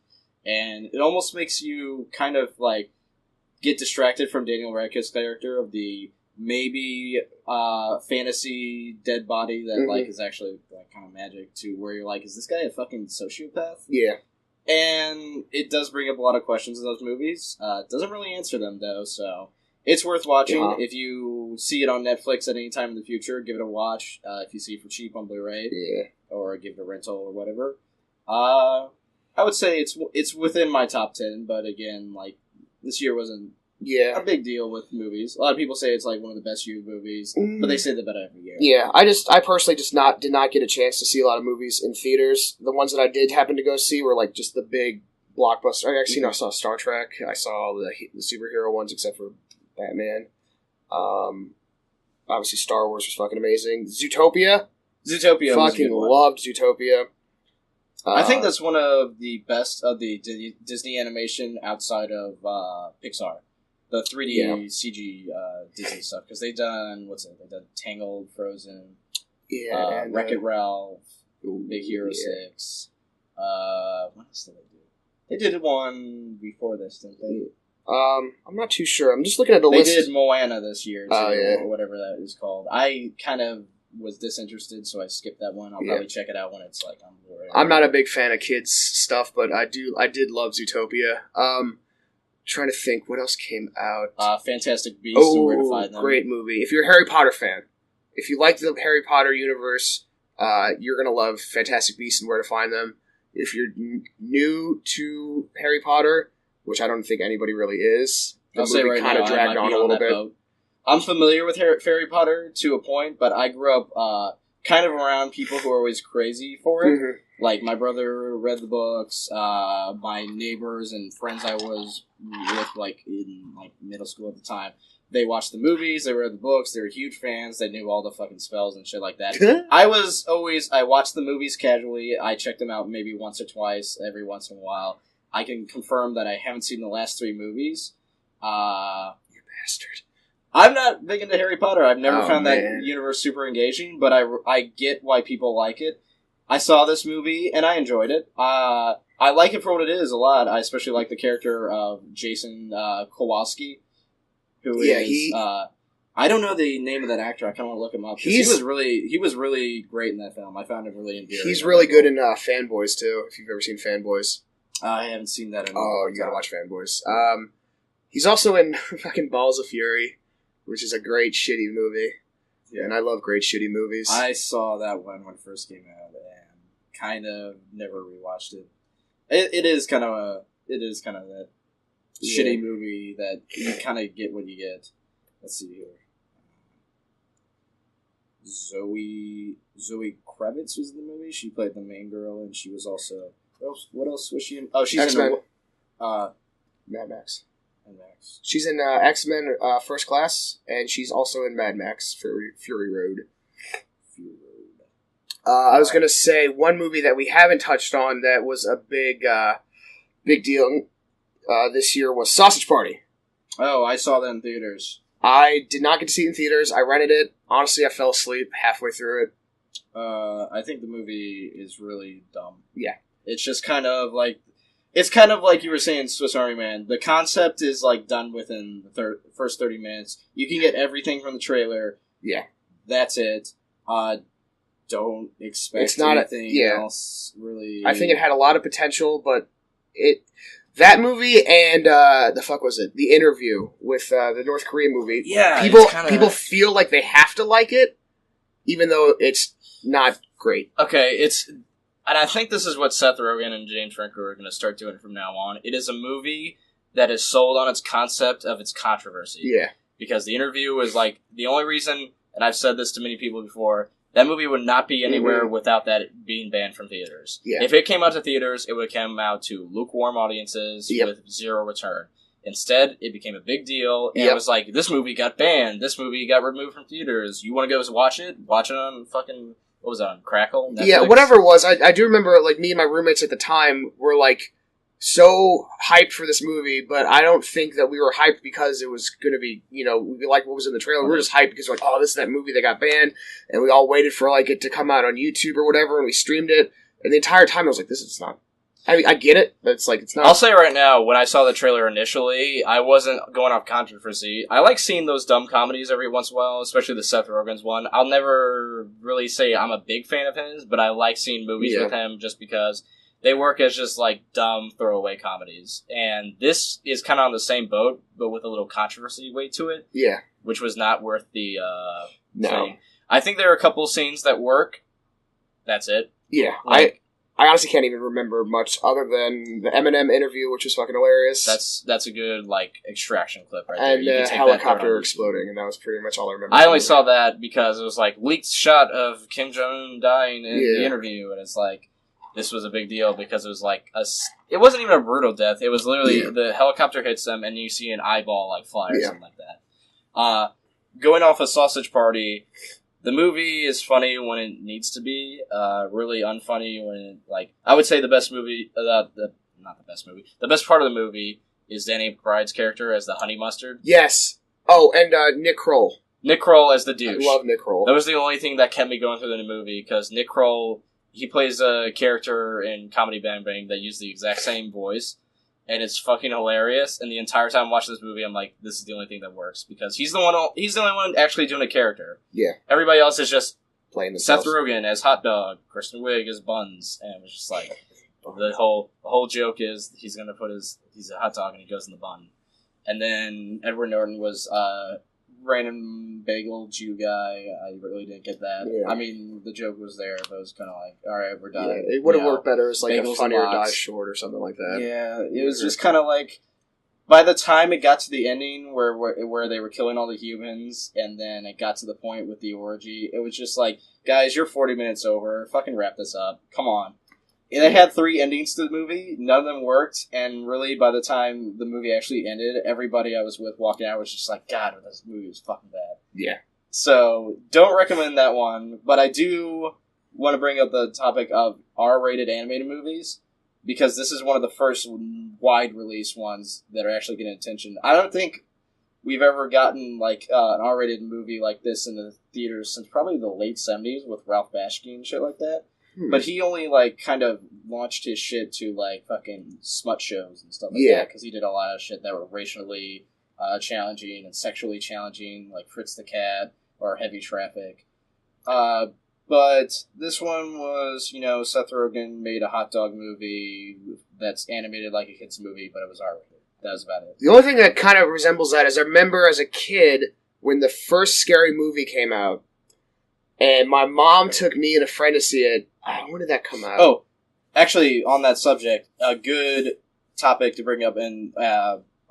And it almost makes you kind of get distracted from Daniel Radcliffe's character of the maybe fantasy dead body that is actually kind of magic, to where you're is this guy a fucking sociopath?
Yeah.
And it does bring up a lot of questions in those movies. It doesn't really answer them though, so it's worth watching. Yeah. If you see it on Netflix at any time in the future, give it a watch. If you see it for cheap on Blu-ray, or give it a rental or whatever. I would say it's within my top 10, but again, this year wasn't a big deal with movies. A lot of people say it's one of the best year movies, but they say that about every year.
Yeah, I personally just did not get a chance to see a lot of movies in theaters. The ones that I did happen to go see were just the big blockbuster. I saw Star Trek. I saw the superhero ones, except for Batman. Obviously, Star Wars was fucking amazing. Zootopia fucking loved Zootopia.
I think that's one of the best of the Disney animation outside of Pixar. The 3D CG Disney stuff, because they've done They've done Tangled, Frozen, Wreck-It Ralph, Big Hero 6. What else did they do? They did one before this, didn't they?
I'm not too sure. I'm just looking at the list.
They did Moana this year, too, or whatever that is called. I kind of was disinterested, so I skipped that one. I'll probably check it out when it's on Blu-ray.
I'm not a big fan of kids stuff, but I did love Zootopia. Trying to think what else came out.
Fantastic Beasts and Where to Find Them.
Great movie. If you're a Harry Potter fan, if you like the Harry Potter universe, you're gonna love Fantastic Beasts and Where to Find Them. If you're new to Harry Potter, which I don't think anybody really is, the movie kind of dragged on a little bit.
I'm familiar with Harry Potter to a point, but I grew up kind of around people who are always crazy for it.
Mm-hmm.
Like, my brother read the books, my neighbors and friends I was with, like, in, like, middle school at the time, they watched the movies, they read the books, they were huge fans, they knew all the fucking spells and shit like that. I watched the movies casually, I checked them out maybe once or twice, every once in a while. I can confirm that I haven't seen the last 3 movies. You
bastard.
I'm not big into Harry Potter. I've never found that universe super engaging, but I get why people like it. I saw this movie, and I enjoyed it. I like it for what it is a lot. I especially like the character of Jason Kowalski, who is... I don't know the name of that actor. I kind of want to look him up. He was really great in that film. I found him really endearing.
He's really good in Fanboys, too, if you've ever seen Fanboys.
I haven't seen that in a
Oh, you gotta watch Fanboys. He's also in fucking Balls of Fury, which is a great shitty movie. Yeah, and I love great shitty movies.
I saw that one when it first came out, and kind of never rewatched it. It is kind of that shitty movie that you kind of get what you get. Let's see here. Zoe Kravitz was in the movie. She played the main girl, and she was also... What else was she in? Oh, she's
X-Men.
in
Mad Max.
Mad Max.
She's in X-Men First Class, and she's also in Mad Max Fury Road. I was going to say, one movie that we haven't touched on that was a big deal this year was Sausage Party.
Oh, I saw that in theaters.
I did not get to see it in theaters. I rented it. Honestly, I fell asleep halfway through it.
I think the movie is really dumb.
Yeah.
It's just kind of like you were saying, Swiss Army Man. The concept is like done within the first 30 minutes. You can get everything from the trailer.
Yeah.
That's it. Don't expect anything else, really.
I think it had a lot of potential, but that movie and The Interview with the North Korean movie.
Yeah,
people feel like they have to like it, even though it's not great.
Okay, and I think this is what Seth Rogen and James Franco are going to start doing from now on. It is a movie that is sold on its concept of its controversy.
Yeah. Because
The Interview was like the only reason, and I've said this to many people before. That movie would not be anywhere without that being banned from theaters. Yeah. If it came out to theaters, it would have come out to lukewarm audiences with zero return. Instead, it became a big deal, and it was like, this movie got banned, this movie got removed from theaters. You want to go watch it? Watch it on fucking, what was it, on Crackle? Netflix? Yeah,
whatever it was. I do remember, like, me and my roommates at the time were, like, so hyped for this movie, but I don't think that we were hyped because it was going to be, we like what was in the trailer. We were just hyped because we're like, oh, this is that movie that got banned, and we all waited for like it to come out on YouTube or whatever, and we streamed it, and the entire time I was like, this is not... I get it, but it's like, it's not...
I'll say right now, when I saw the trailer initially, I wasn't going off controversy. I like seeing those dumb comedies every once in a while, especially the Seth Rogen's one. I'll never really say I'm a big fan of his, but I like seeing movies with him just because... they work as just, like, dumb throwaway comedies. And this is kind of on the same boat, but with a little controversy weight to it.
Yeah.
Which was not worth the thing. I think there are a couple scenes that work. That's it.
Yeah. Like, I honestly can't even remember much other than the Eminem interview, which was fucking hilarious.
That's a good, like, extraction clip right there.
And the helicopter exploding, and that was pretty much all I remember.
I only saw that because it was, like, leaked shot of Kim Jong-un dying in the interview, and it's like... this was a big deal because it was like it wasn't even a brutal death. It was literally the helicopter hits them and you see an eyeball like fly or something like that. Going off of Sausage Party, the movie is funny when it needs to be, really unfunny when it, like, I would say the best movie, not the best movie, the best part of the movie is Danny McBride's character as the Honey Mustard.
Yes. Oh, and Nick Kroll.
Nick Kroll as the douche.
I love Nick Kroll.
That was the only thing that kept me going through the movie because Nick Kroll... he plays a character in Comedy Bang Bang that used the exact same voice, and it's fucking hilarious. And the entire time watching this movie, I'm like, this is the only thing that works because he's the only one actually doing a character.
Yeah, everybody else is just playing themselves.
Seth Rogen as Hot Dog, Kristen Wiig as Buns, and it's just like the whole joke is he's a hot dog and he goes in the bun, and then Edward Norton was random bagel Jew guy. I really didn't get that. Yeah. I mean, the joke was there, but it was kind of like, all right, we're done.
Yeah, it would have worked better as like a Funny or Die short or something like that.
Yeah, it was just kind of like, by the time it got to the ending where they were killing all the humans, and then it got to the point with the orgy, it was just like, guys, you're 40 minutes over. Fucking wrap this up. Come on. They had 3 endings to the movie. None of them worked, and really, by the time the movie actually ended, everybody I was with walking out was just like, God, this movie was fucking bad.
Yeah.
So, don't recommend that one, but I do want to bring up the topic of R-rated animated movies, because this is one of the first wide-release ones that are actually getting attention. I don't think we've ever gotten, like, an R-rated movie like this in the theaters since probably the late 70s with Ralph Bakshi and shit like that. But he only, like, kind of launched his shit to, like, fucking smut shows and stuff like that, because he did a lot of shit that were racially challenging and sexually challenging, like Fritz the Cat or Heavy Traffic. But this one was, Seth Rogen made a hot dog movie that's animated like a kid's movie, but it was R-rated. That was about it.
The only thing that kind of resembles that is I remember as a kid when the first Scary Movie came out, and my mom took me and a friend to see it. When did that come out?
Oh, actually, on that subject, a good topic to bring up in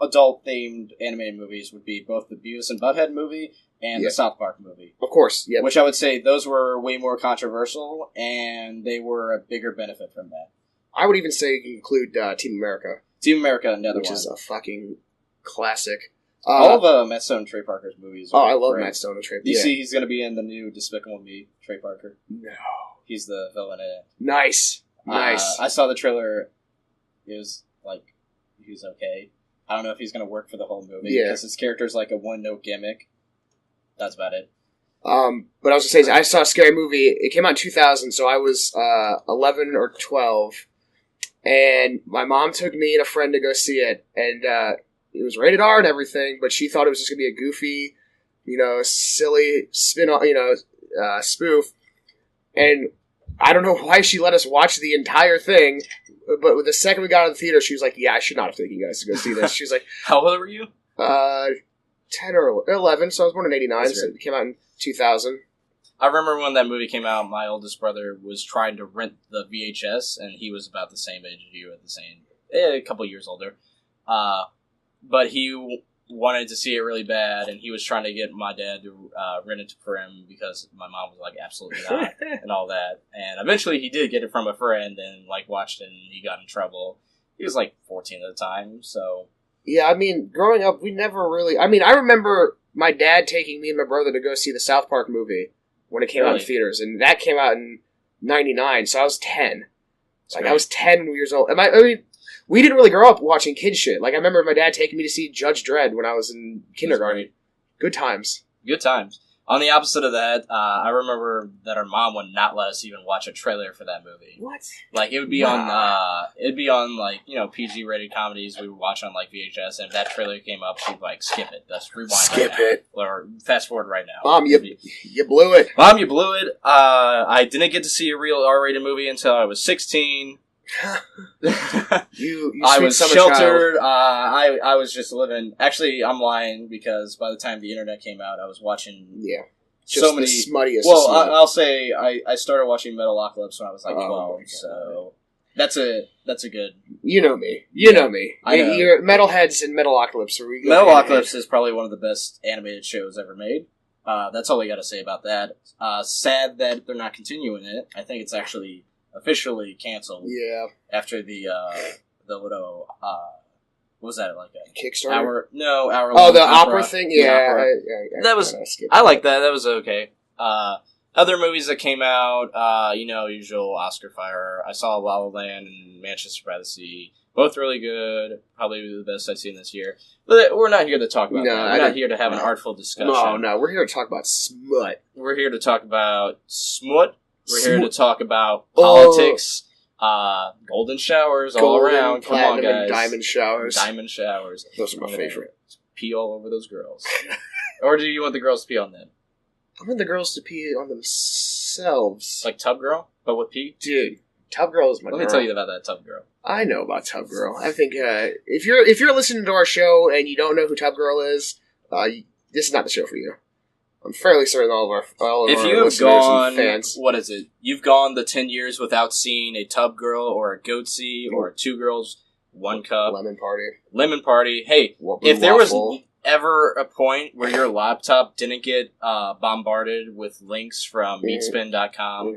adult-themed animated movies would be both the Beavis and Butthead movie and the South Park movie.
Of course, yeah.
Which I would say those were way more controversial, and they were a bigger benefit from that.
I would even say include Team America.
Team America, another
which
one.
Which is a fucking classic.
All of Matt Stone and Trey Parker's movies.
I love Matt Stone and Trey Parker.
Do you see he's going to be in the new Despicable Me, Trey Parker?
No.
He's the villain in it.
Nice.
I saw the trailer. It was like, he was okay. I don't know if he's going to work for the whole movie, because his character's like a one-note gimmick. That's about it.
But I was going to say, I saw a Scary Movie. It came out in 2000, so I was 11 or 12. And my mom took me and a friend to go see it. And it was rated R and everything, but she thought it was just going to be a goofy, silly spoof. And I don't know why she let us watch the entire thing, but the second we got out of the theater, she was like, yeah, I should not have taken you guys to go see this. She was like...
How old were you?
10 or 11, so I was born in 89, so it came out in 2000.
I remember when that movie came out, my oldest brother was trying to rent the VHS, and he was about the same age as you, a couple years older. But he wanted to see it really bad, and he was trying to get my dad to rent it for him because my mom was like, absolutely not, and all that. And eventually he did get it from a friend and like watched it, and he got in trouble. He was like 14 at the time, so...
Yeah, I mean, growing up, we never really... I mean, I remember my dad taking me and my brother to go see the South Park movie when it came out in theaters, and that came out in 99, so I was 10. I was 10 years old. I mean, we didn't really grow up watching kid shit. Like, I remember my dad taking me to see Judge Dredd when I was in kindergarten. Good times. Good times.
On the opposite of that, I remember that our mom would not let us even watch a trailer for that movie.
What?
Like, it would be on, like, PG-rated comedies we would watch on, like, VHS, and if that trailer came up, she'd, like, skip it. Let's rewind
Skip it.
Or fast forward right now.
Mom, you blew it.
Mom, you blew it. I didn't get to see a real R-rated movie until I was 16.
you
I was sheltered. I was just living. Actually, I'm lying because by the time the internet came out, I was watching.
Yeah,
so many
smuttiest.
Well, I'll say I started watching Metalocalypse when I was like 12. So that's a good.
You know me. You know me.
I know.
You're Metalheads and Metalocalypse.
Metalocalypse is probably one of the best animated shows ever made. That's all we got to say about that. Sad that they're not continuing it. I think it's actually officially canceled.
Yeah.
After the little what was that, like a
Kickstarter?
Hour long
the opera thing? Yeah.
Opera. That was I like that. That was okay. Other movies that came out, usual Oscar fire. I saw La La Land and Manchester by the Sea. Both really good. Probably the best I've seen this year. But we're not here to talk about that. We're not here to have an artful discussion.
No. We're here to talk about smut.
We're here to talk about smut. We're here to talk about politics, golden showers all around. Come on, guys.
Diamond showers.
Diamond showers.
Those are my favorite.
Pee all over those girls. Or do you want the girls to pee on them?
I want the girls to pee on themselves.
Like Tub Girl, but with pee?
Dude, Tub Girl is my girl.
Let me tell you about that Tub Girl.
I know about Tub Girl. I think if you're listening to our show and you don't know who Tub Girl is, this is not the show for you. I'm fairly certain all of our listeners and fans.
What is it? You've gone the 10 years without seeing a Tub Girl or a Goatsy or two girls 1 cup.
Lemon Party.
Hey, if there was ever a point where your laptop didn't get bombarded with links from meatspin.com,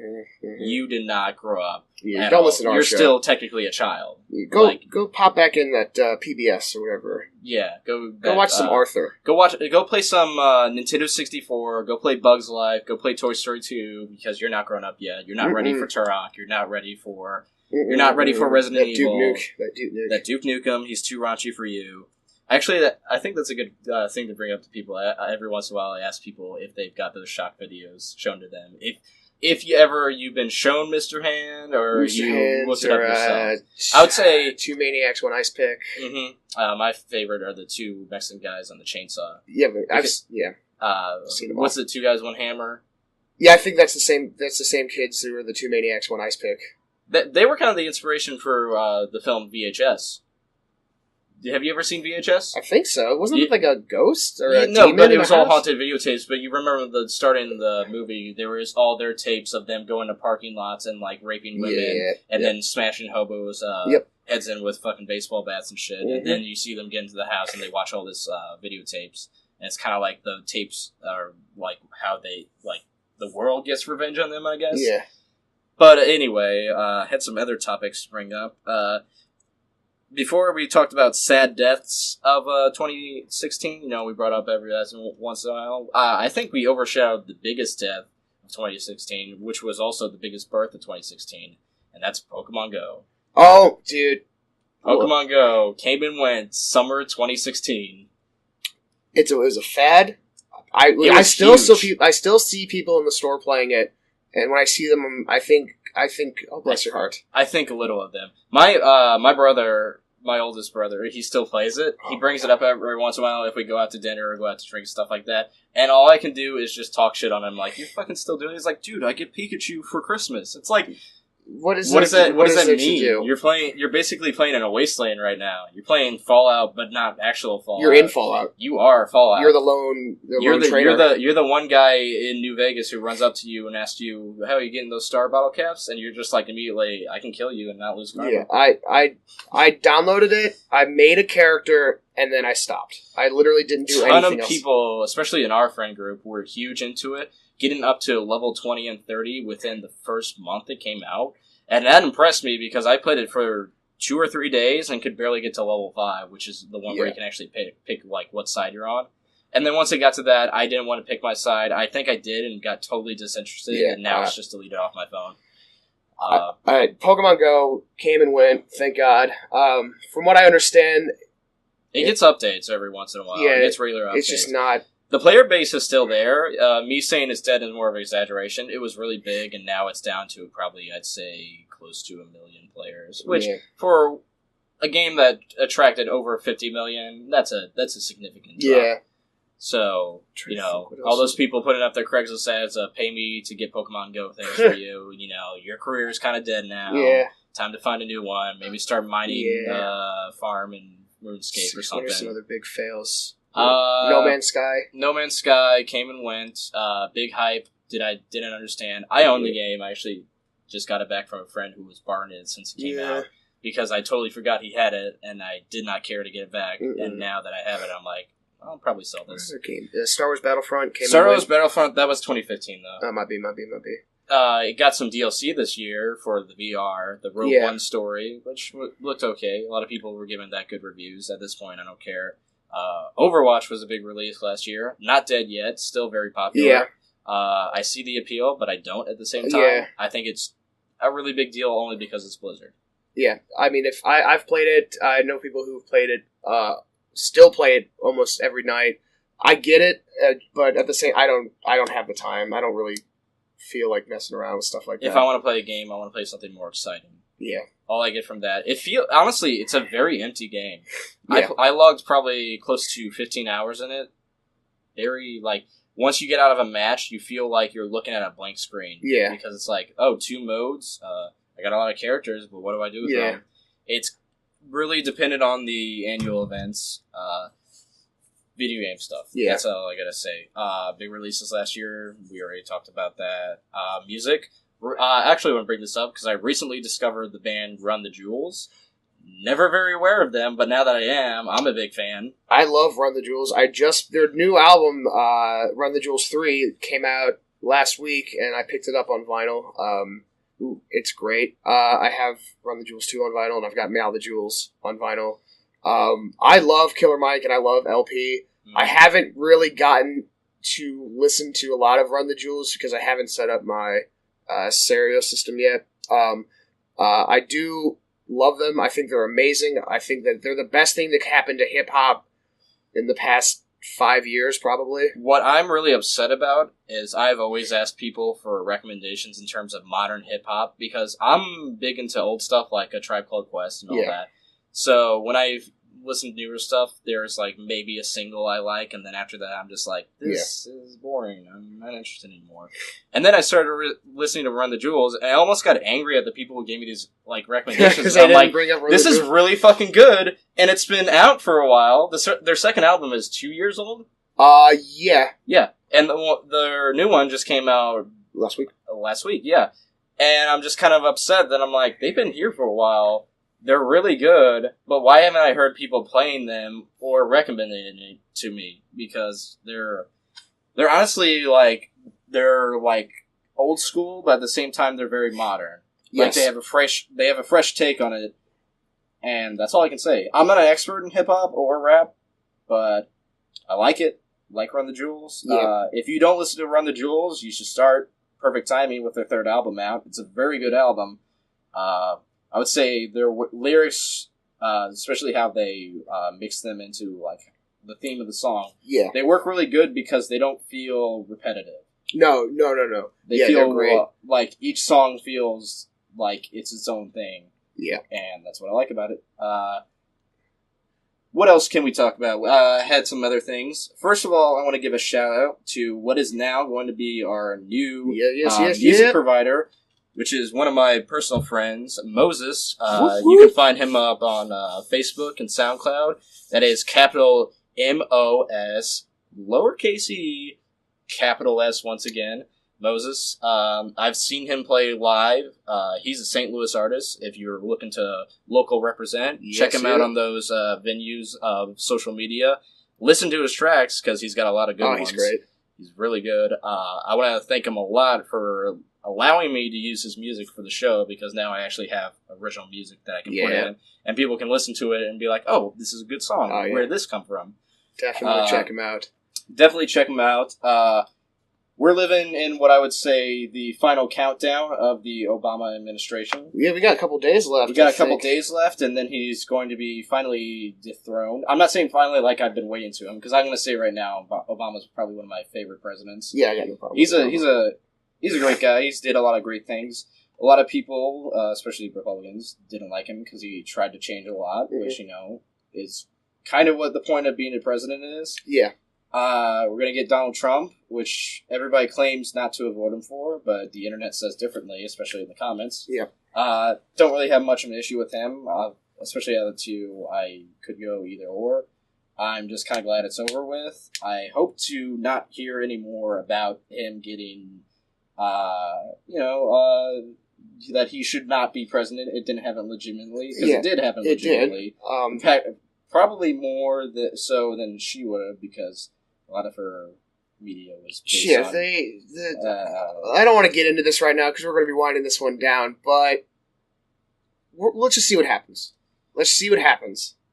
you did not grow up.
Yeah, don't listen to our show.
You're still technically a child.
Go pop back in that PBS or whatever.
Yeah, go
watch some Arthur.
Go play some Nintendo 64. Go play Bugs Life. Go play Toy Story 2 because you're not grown up yet. You're not ready for Turok. You're not ready for Resident Evil. That Duke Nukem. He's too raunchy for you. Actually, I think that's a good thing to bring up to people. Every once in a while, I ask people if they've got those shock videos shown to them. If you've been shown Mr. Hand, or you looked it up yourself. I would say
2 Maniacs, 1 Ice Pick.
My favorite are the 2 Mexican guys on the chainsaw.
Yeah, but I've seen them all.
What's the 2 guys, 1 hammer?
Yeah, I think that's the same. That's the same kids who were the 2 Maniacs, 1 Ice Pick.
They were kind of the inspiration for the film VHS. Have you ever seen VHS?
I think so. Wasn't it like a ghost or a demon?
No, but it was all haunted videotapes. But you remember starting the movie, there was all their tapes of them going to parking lots and like raping women and then smashing hobos' heads in with fucking baseball bats and shit. And then you see them get into the house and they watch all this videotapes. And it's kind of like the tapes are like how they like the world gets revenge on them, I guess.
Yeah.
But anyway, had some other topics to bring up. Before we talked about sad deaths of 2016, we brought up every once in a while. I think we overshadowed the biggest death of 2016, which was also the biggest birth of 2016, and that's Pokemon Go.
Oh, dude.
Pokemon Go came and went summer 2016.
It was a fad. I still see people in the store playing it, and when I see them, I think, oh, bless your heart.
I think a little of them. My brother, my oldest brother, he still plays it. He brings it up every once in a while if we go out to dinner or go out to drink, stuff like that. And all I can do is just talk shit on him, like, you're fucking still doing it? He's like, dude, I get Pikachu for Christmas. It's like, what does that mean? You're basically playing in a wasteland right now. You're playing Fallout, but not actual Fallout.
You're in Fallout.
You are Fallout.
You're the lone trainer.
You're the one guy in New Vegas who runs up to you and asks you, how are you getting those star bottle caps? And you're just like, immediately, I can kill you and not lose karma.
Yeah, I downloaded it, I made a character, and then I stopped. I literally didn't do anything else. A ton of
people, especially in our friend group, were huge into it, getting up to level 20 and 30 within the first month it came out. And that impressed me because I played it for 2 or 3 days and could barely get to level 5, which is the one where you can actually pick like what side you're on. And then once I got to that, I didn't want to pick my side. I think I did and got totally disinterested, and now it's just deleted off my phone.
Pokemon Go came and went, thank God. From what I understand,
it gets updates every once in a while.
Yeah,
it gets regular updates.
It's just not...
The player base is still there. Me saying it's dead is more of an exaggeration. It was really big, and now it's down to probably, I'd say, close to 1 million players. Which, for a game that attracted over 50 million, that's a significant drop.
Yeah.
So, all those people putting up their Craigslist ads, pay me to get Pokemon Go things for you. Your career is kind of dead now.
Yeah.
Time to find a new one. Maybe start mining farm in RuneScape or something.
Some other big fails. No Man's Sky.
No Man's Sky came and went. Big hype. Didn't understand. I own the game. I actually just got it back from a friend who was borrowing it since it came out because I totally forgot he had it and I did not care to get it back. And now that I have it, I'm like, I'll probably sell this.
Star Wars Battlefront came.
Star Wars Battlefront, that was 2015 though.
Might be.
It got some DLC this year for the VR, the Rogue One story, which looked okay. A lot of people were giving that good reviews. At this point, I don't care. Overwatch was a big release last year. Not dead yet. Still very popular.
Yeah.
I see the appeal, but I don't at the same time.
Yeah.
I think it's a really big deal only because it's Blizzard.
Yeah. I mean, if I've played it, I know people who've played it, still play it almost every night. I get it, but at the same, I don't have the time. I don't really feel like messing around with stuff like that.
If I want to play a game, I want to play something more exciting.
Yeah.
All I get from that, honestly, it's a very empty game.
Yeah.
I logged probably close to 15 hours in it. Very, once you get out of a match, you feel like you're looking at a blank screen.
Yeah.
Because it's like, 2 modes, I got a lot of characters, but what do I do with them? It's really dependent on the annual events, video game stuff.
Yeah.
That's all I gotta say. Big releases last year, we already talked about that. Music. I actually want to bring this up because I recently discovered the band Run the Jewels. Never very aware of them, but now that I am, I'm a big fan.
I love Run the Jewels. Their new album, Run the Jewels 3, came out last week, and I picked it up on vinyl. It's great. I have Run the Jewels 2 on vinyl, and I've got Mal the Jewels on vinyl. I love Killer Mike, and I love LP. I haven't really gotten to listen to a lot of Run the Jewels because I haven't set up my stereo system yet. I do love them. I think they're amazing. I think that they're the best thing that happened to hip-hop in the past 5 years, probably.
What I'm really upset about is I've always asked people for recommendations in terms of modern hip-hop because I'm big into old stuff like A Tribe Called Quest and all that. So when I listen to newer stuff, there's like maybe a single I like, and then after that I'm just like, this is boring. I'm not interested anymore. And then I started listening to Run the Jewels, and I almost got angry at the people who gave me these like recommendations. I'm like, this is really fucking good, and it's been out for a while. Their second album is 2 years old.
Yeah,
and their new one just came out
last week.
Yeah, and I'm just kind of upset that I'm like, they've been here for a while. They're really good, but why haven't I heard people playing them or recommending it to me? Because they're honestly they're old school, but at the same time they're very modern.
Yes.
Like they have a fresh take on it, and that's all I can say. I'm not an expert in hip hop or rap, but I like it. Like Run the Jewels.
Yeah.
If you don't listen to Run the Jewels, you should start Perfect Timing with their third album out. It's a very good album. I would say their lyrics, especially how they mix them into like the theme of the song, they work really good because they don't feel repetitive.
No.
They feel like each song feels like it's its own thing.
Yeah,
and that's what I like about it. What else can we talk about? I had some other things. First of all, I want to give a shout out to what is now going to be our new music provider, which is one of my personal friends, Moses. You can find him up on Facebook and SoundCloud. That is capital MOS, lowercase e, capital S once again, Moses. I've seen him play live. He's a St. Louis artist. If you're looking to local represent, check him out on those venues of social media. Listen to his tracks because he's got a lot of good ones.
He's great.
He's really good. I want to thank him a lot for allowing me to use his music for the show because now I actually have original music that I can put in and people can listen to it and be like, oh, this is a good song. Where did this come from?
Definitely check him out.
Definitely check him out. We're living in what I would say the final countdown of the Obama administration.
Yeah, we got a couple days left.
Days left, and then he's going to be finally dethroned. I'm not saying finally like I've been waiting to him, because I'm going to say right now Obama's probably one of my favorite presidents.
Yeah, I got no problem.
He's a great guy. He's did a lot of great things. A lot of people, especially Republicans, didn't like him because he tried to change a lot, which, is kind of what the point of being a president is.
Yeah.
We're going to get Donald Trump, which everybody claims not to have voted him for, but the internet says differently, especially in the comments.
Yeah.
Don't really have much of an issue with him, especially out of the two. I could go either or. I'm just kind of glad it's over with. I hope to not hear any more about him getting, that he should not be president. It didn't happen legitimately, because it did happen legitimately. In fact, probably more so than she would have, because a lot of her media was based on...
I don't want to get into this right now, because we're going to be winding this one down, but let's just see what happens.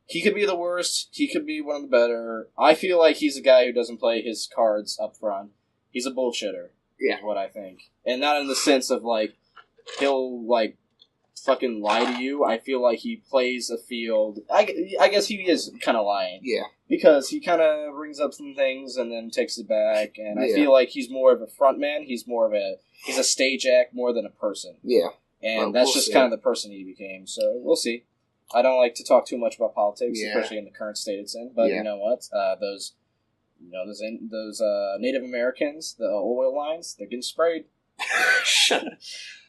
He could be the worst. He could be one of the better. I feel like he's a guy who doesn't play his cards up front. He's a bullshitter, is what I think. And not in the sense of, he'll, fucking lie to you. I feel like he plays a field... I guess he is kind of lying. Yeah.
Because he kind of brings up some things and then takes it back, and I feel like he's more of a front man. He's a stage act more than a person.
Yeah.
And that's just kind of the person he became, so we'll see. I don't like to talk too much about politics, especially in the current state it's in, but you know what? Those Native Americans, the oil lines, they're getting sprayed.
Shut up.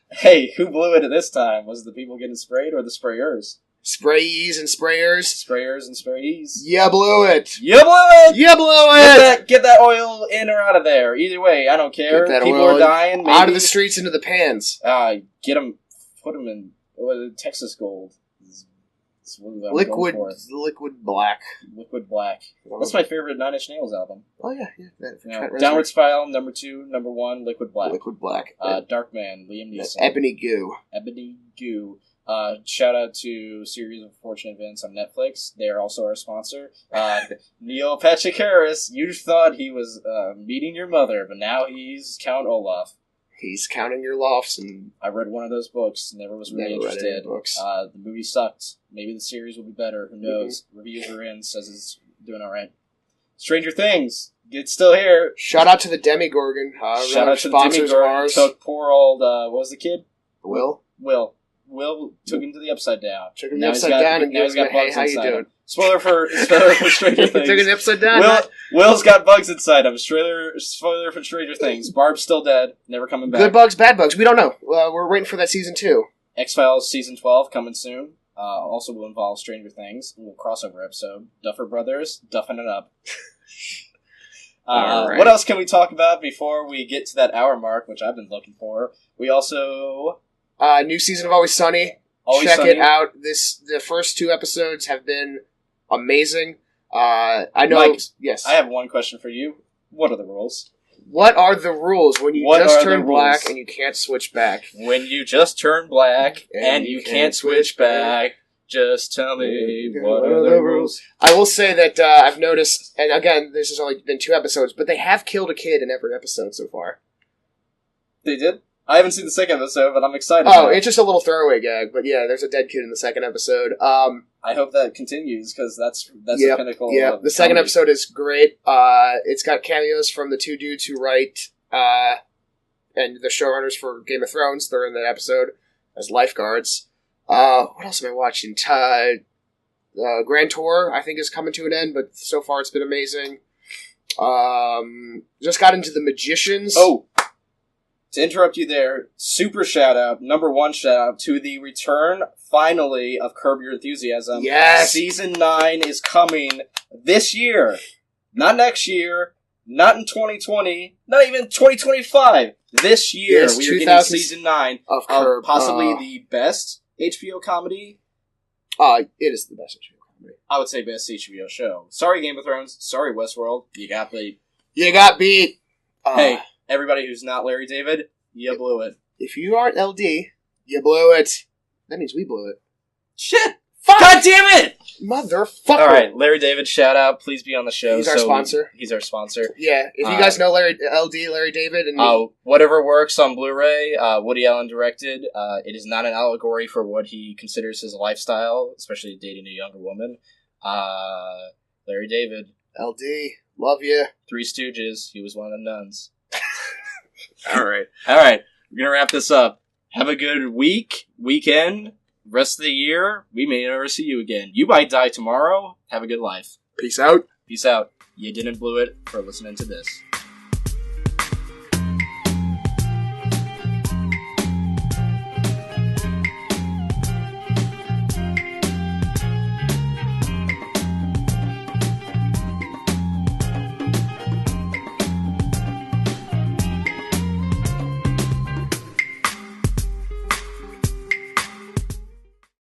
Hey, who blew it this time? Was it the people getting sprayed or the sprayers?
Sprayees and sprayers.
Sprayers and sprayees.
You blew it.
You blew it.
You blew it.
Get that oil in or out of there. Either way, I don't care.
Get that
people
oil
are dying. Maybe.
Out of the streets into the pans.
Get them. Put them in Texas Gold. That's what I'm going for.
Liquid Black.
Liquid Black. That's my favorite Nine Inch Nails album.
Oh, yeah.
Downward Spiral, number 2, number 1, Liquid Black.
Liquid Black.
Darkman, Liam Neeson.
Ebony Goo.
Ebony Goo. Shout out to Series of Fortunate Events on Netflix. They are also our sponsor. Neil Patrick Harris, you thought he was meeting your mother, but now he's Count Olaf.
He's counting your lofts, and
I read one of those books. Never was really interested. The movie sucked. Maybe the series will be better. Who knows? Mm-hmm. Reviews are in. Says it's doing all right. Stranger Things. It's still here.
Shout out to the Demigorgon.
Shout out to the Demigorgon. Took poor old what was the kid?
Will
took him to the Upside Down.
Took him to the Upside Down and gave him hey, how you doing?
Spoiler for Stranger Things.
Took him to the Upside Down.
Will's got bugs inside him. Spoiler for Stranger Things. Barb's still dead. Never coming back.
Good bugs, bad bugs. We don't know. We're waiting for that season 2.
X-Files season 12 coming soon. Also will involve Stranger Things. A little crossover episode. Duffer Brothers, duffing it up. Right. What else can we talk about before we get to that hour mark, which I've been looking for? We also...
new season of Always Sunny. Check it out. The first 2 episodes have been amazing. I know.
Mike,
yes.
I have one question for you. What are the rules?
What are the rules when you just turn black and you can't switch back?
When you just turn black and you can't switch back, just tell me what are the rules?
I will say that I've noticed, and again, this has only been 2 episodes, but they have killed a kid in every episode so far.
They did? I haven't seen the second episode, but I'm excited.
Oh, it's just a little throwaway gag, but yeah, there's a dead kid in the second episode.
I hope that continues, because that's the pinnacle.
Yeah, the second episode is great. It's got cameos from the 2 dudes who write, and the showrunners for Game of Thrones. They're in that episode as lifeguards. What else am I watching? Grand Tour, I think, is coming to an end, but so far it's been amazing. Just got into The Magicians.
Oh! To interrupt you there, super shout out, number 1 shout out to the return, finally, of Curb Your Enthusiasm.
Yes!
Season 9 is coming this year. Not next year, not in 2020, not even 2025. This year, yes, we are getting season 9 of Curb. Possibly the best HBO comedy.
It is the best HBO comedy.
I would say best HBO show. Sorry, Game of Thrones. Sorry, Westworld. You got beat.
Hey.
Everybody who's not Larry David, you blew it.
If you aren't LD, you blew it. That means we blew it.
Shit! Fuck! God damn it!
Motherfucker!
Alright, Larry David, shout out. Please be on the show.
He's our sponsor.
He's our sponsor.
Yeah, if you guys know Larry David, and me.
Whatever works on Blu-ray, Woody Allen directed. It is not an allegory for what he considers his lifestyle, especially dating a younger woman. Larry David.
LD, love you.
Three Stooges, he was one of the nuns.
All right.
We're going to wrap this up. Have a good weekend, rest of the year. We may never see you again. You might die tomorrow. Have a good life.
Peace out.
Peace out. You didn't blew it for listening to this.